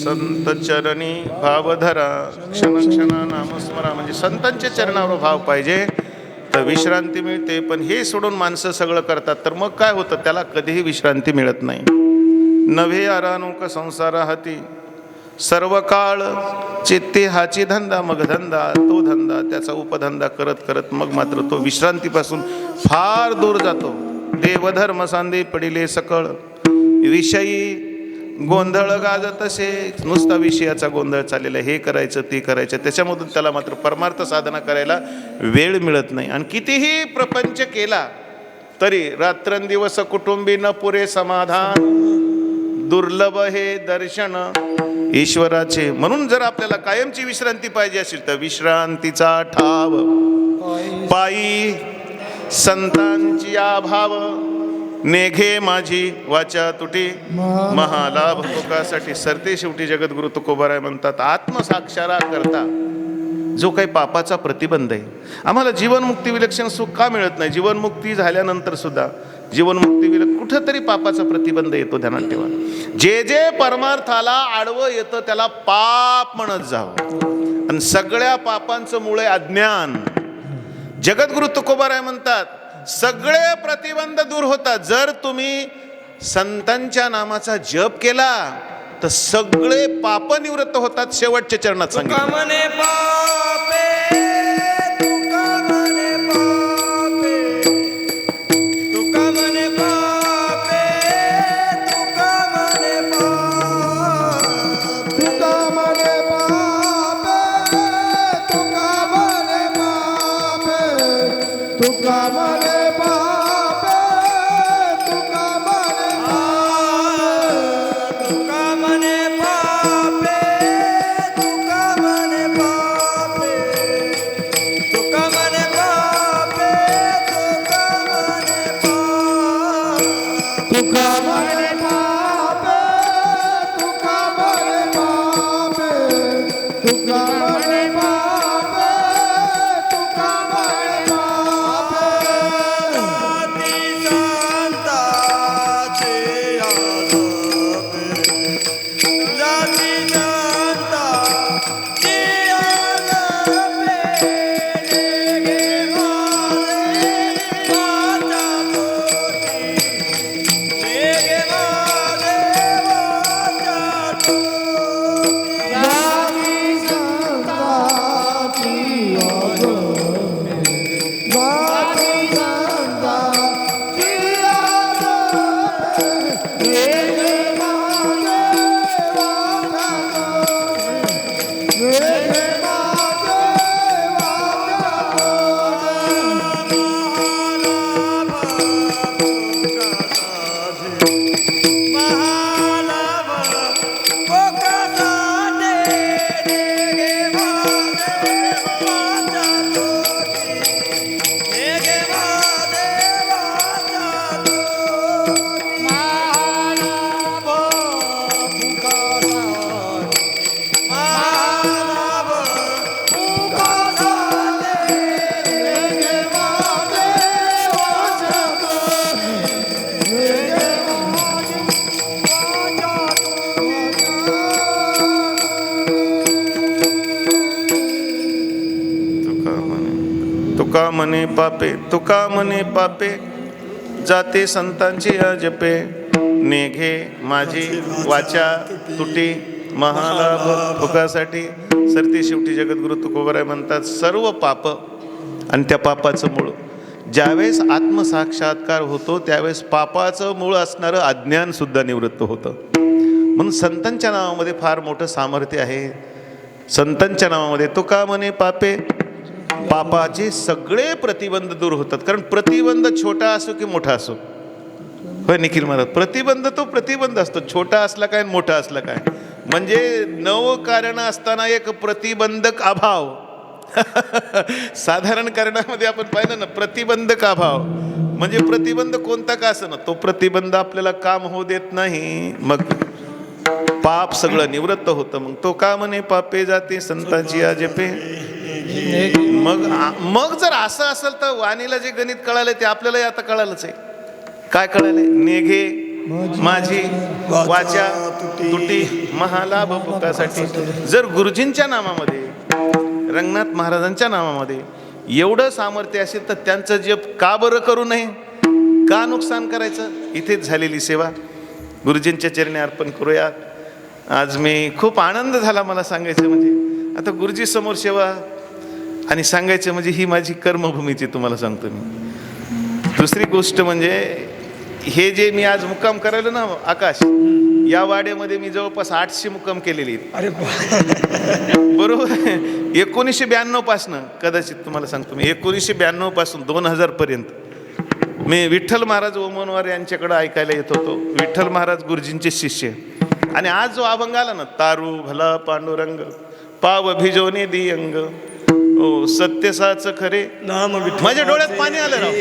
संत चरणी भाव धरा, क्षण क्षण नामस्मरा. म्हणजे संतांच्या चरणावर भाव पाहिजे तर विश्रांती मिळते. पण हे सोडून माणसं सगळं करतात तर मग काय होतं, त्याला कधीही विश्रांती मिळत नाही. नव्हे आरानुक संसारा हाती, सर्व काळ चित्ते हाची धंदा. मग धंदा तो धंदा त्याचा उपधंदा करत करत मग मात्र तो विश्रांतीपासून फार दूर जातो. देवधर्म सांदे पडिले सकळ, विषयी गोंधळ गाजत असे. नुसता विषयाचा गोंधळ चाललेला, हे करायचं ते करायचं, त्याच्यामधून त्याला मात्र परमार्थ साधना करायला वेळ मिळत नाही. आणि कितीही प्रपंच केला तरी रात्रंदिवस कुटुंबी न पुरे समाधान. दुर्लभ हे दर्शन ईश्वराचे. म्हणून जर आपल्याला कायमची विश्रांती पाहिजे असेल तर विश्रांतीचा ठाव पायी संतांची आभाव नेघे माझी वाचा तुटी महालाभ भोगासाठी. सरते शेवटी जगद्गुरु तुकोबाराय म्हणतात, आत्मसाक्षारा करता जो काही पापाचा प्रतिबंध आहे. आम्हाला जीवनमुक्ती विलक्षण सुख का मिळत नाही? जीवनमुक्ती झाल्यानंतर सुद्धा जीवनमुक्ती कुठंतरी पापाचा प्रतिबंध येतो, ध्यानात ठेवा. जे जे परमार्थाला आडवं येतं त्याला पाप म्हणत जावं. आणि सगळ्या पापांचं मूळ आहे अज्ञान. जगद्गुरु तुकोबाराय म्हणतात सगळे प्रतिबंध दूर होतात जर तुम्ही संतांच्या नामाचा जप केला तर सगळे पाप निवृत्त होतात. शेवटच्या चरणात सांगितलं, तुका म्हणे पापे, तुका म्हणे पापे, तुका म्हणे पापे, तुका म्हणे पापे, तुका म्हणे पापे, तुका म्हणे पापे, तुका म्हणे पापे, तुका म्हणे पापे, तुका म्हणे पापे, तुका म्हणे पापे, तुका म्हणे पापे, तुका म्हणे पापे, तुका म्हणे पापे, तुका म्हणे पापे, तुका म्हणे पापे. जाती संतांची आगपे, नेगे माझे वाचा तुटी, नेगे माझे वाचा तुटी. जाती संतांची आगपे, जाती संतांची आगपे, नेगे माझे वाचा तुटी, नेगे माझे महालाभ भोगासाठी, नेगे माझे वाचा तुटी, नेगे माझे वाचा तुटी. महालाभ भोगासाठी, महालाभ भोगासाठी, नेगे माझे वाचा तुटी, नेगे माझे तुका म्हणे पापे, तुका म्हणे पापे, जाते संतांची अजपे, नेघे माझी वाचा तुटी महालाभ भोगासाठी. सरते शेवटी जगद्गुरु तुकोबाराय म्हणतात सर्व पाप आणि त्या पापाचं मूळ ज्यावेळेस आत्मसाक्षात्कार होतो त्यावेळेस पापाचं मूळ असणारं अज्ञान सुद्धा निवृत्त होतं. म्हणून संतांच्या नावामध्ये फार मोठं सामर्थ्य आहे. संतांच्या नावामध्ये तुका म्हणे पापे, पापाचे सगळे प्रतिबंध दूर होतात. कारण प्रतिबंध छोटा असो की मोठा असो, होय निखिल महाराज, प्रतिबंध तो प्रतिबंध असतो, छोटा असला काय मोठा असला काय. म्हणजे 9 कारण असताना एक प्रतिबंधक अभाव. साधारण कारणामध्ये आपण पाहिलं ना, प्रतिबंधक अभाव म्हणजे प्रतिबंध कोणता का असं ना, तो प्रतिबंध आपल्याला काम होऊ देत नाही, मग पाप सगळं निवृत्त होतं. मग तो का म्हणे पापे जाते संतांची आजपे. मग जर असं असेल तर वाणीला जे गणित कळालंय ते आपल्यालाही आता कळालंच आहे. काय कळालंय? नेघे माझी वाचा तुटी महालाभ भोगासाठी. जर गुरुजींच्या नामामध्ये, रंगनाथ महाराजांच्या नामामध्ये एवढं सामर्थ्य असेल तर त्यांचं जप का बरं करू नये? का नुकसान करायचं? इथेच झालेली सेवा गुरुजींच्या चरणी अर्पण करूयात. आज मी खूप आनंद झाला मला सांगायचं म्हणजे. आता गुरुजी समोर सेवा आणि सांगायचं म्हणजे ही माझी कर्मभूमीची तुम्हाला सांगतो मी. दुसरी गोष्ट म्हणजे हे जे मी आज मुक्काम करायला ना आकाश, या वाड्यामध्ये मी जवळपास 800 मुक्काम केलेली आहेत. अरे बरोबर. 1992 पासून कदाचित तुम्हाला सांगतो मी, 1992 पासून 2000 पर्यंत मी विठ्ठल महाराज ओमनवार यांच्याकडे ऐकायला येत होतो. विठ्ठल महाराज गुरुजींचे शिष्य. आणि आज जो अभंग आला ना, तारू भला पांडुरंग पाव भिजवणे दियंग, ओ सत्य साच खरे, नाम विठ्ठल माझ्या डोळ्यात पाणी आलं राव.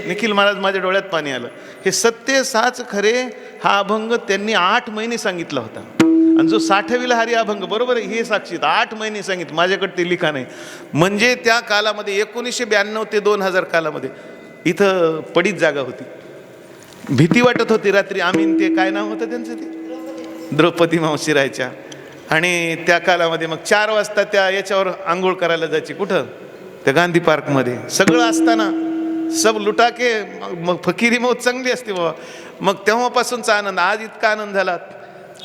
निखिल महाराज, माझ्या डोळ्यात पाणी आलं. हे सत्य साच खरे हा अभंग त्यांनी 8 महिने सांगितला होता. आणि जो 60वीला हरी अभंग, बरोबर आहे, हे साक्षीत 8 महिने सांगितलं. माझ्याकडे ते लिखाण आहे. म्हणजे त्या कालामध्ये 1992 ते 2000 कालामध्ये इथं पडीत जागा होती. भीती वाटत होती रात्री. आम्ही ते काय नाव होतं त्यांचं, ते द्रौपदी मावशी राहायच्या. आणि त्या कालामध्ये मग 4 वाजता त्या याच्यावर आंघोळ करायला जायची. कुठं? त्या गांधी पार्कमध्ये. सगळं असताना सब लुटाके, मग फकीरी मौत चांगली असते बाबा. मग तेव्हापासूनचा आनंद, आज इतका आनंद झाला.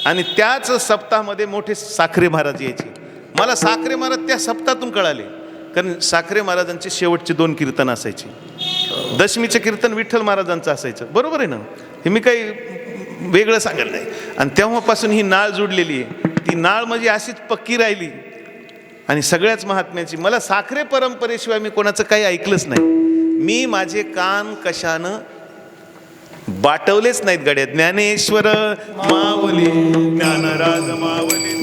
आणि त्याच सप्ताहामध्ये मोठे साखरे महाराज यायचे. मला साखरे महाराज त्या सप्ताहातून कळाले. कारण साखरे महाराजांचे शेवटचे 2 कीर्तन असायचे. दशमीचे कीर्तन विठ्ठल महाराजांचं असायचं. बरोबर आहे ना? हे मी काही वेगळं सांगायला नाही. आणि तेव्हापासून ही नाळ जुडलेली आहे. ती नाळ म्हणजे अशीच पक्की राहिली. आणि सगळ्याच महात्म्याची. मला साखरे परंपरेशिवाय मी कोणाचं काही ऐकलंच नाही. मी माझे कान कशानं बाटवलेच नाहीत गड्या. ज्ञानेश्वर माऊली, ज्ञानराज माऊली,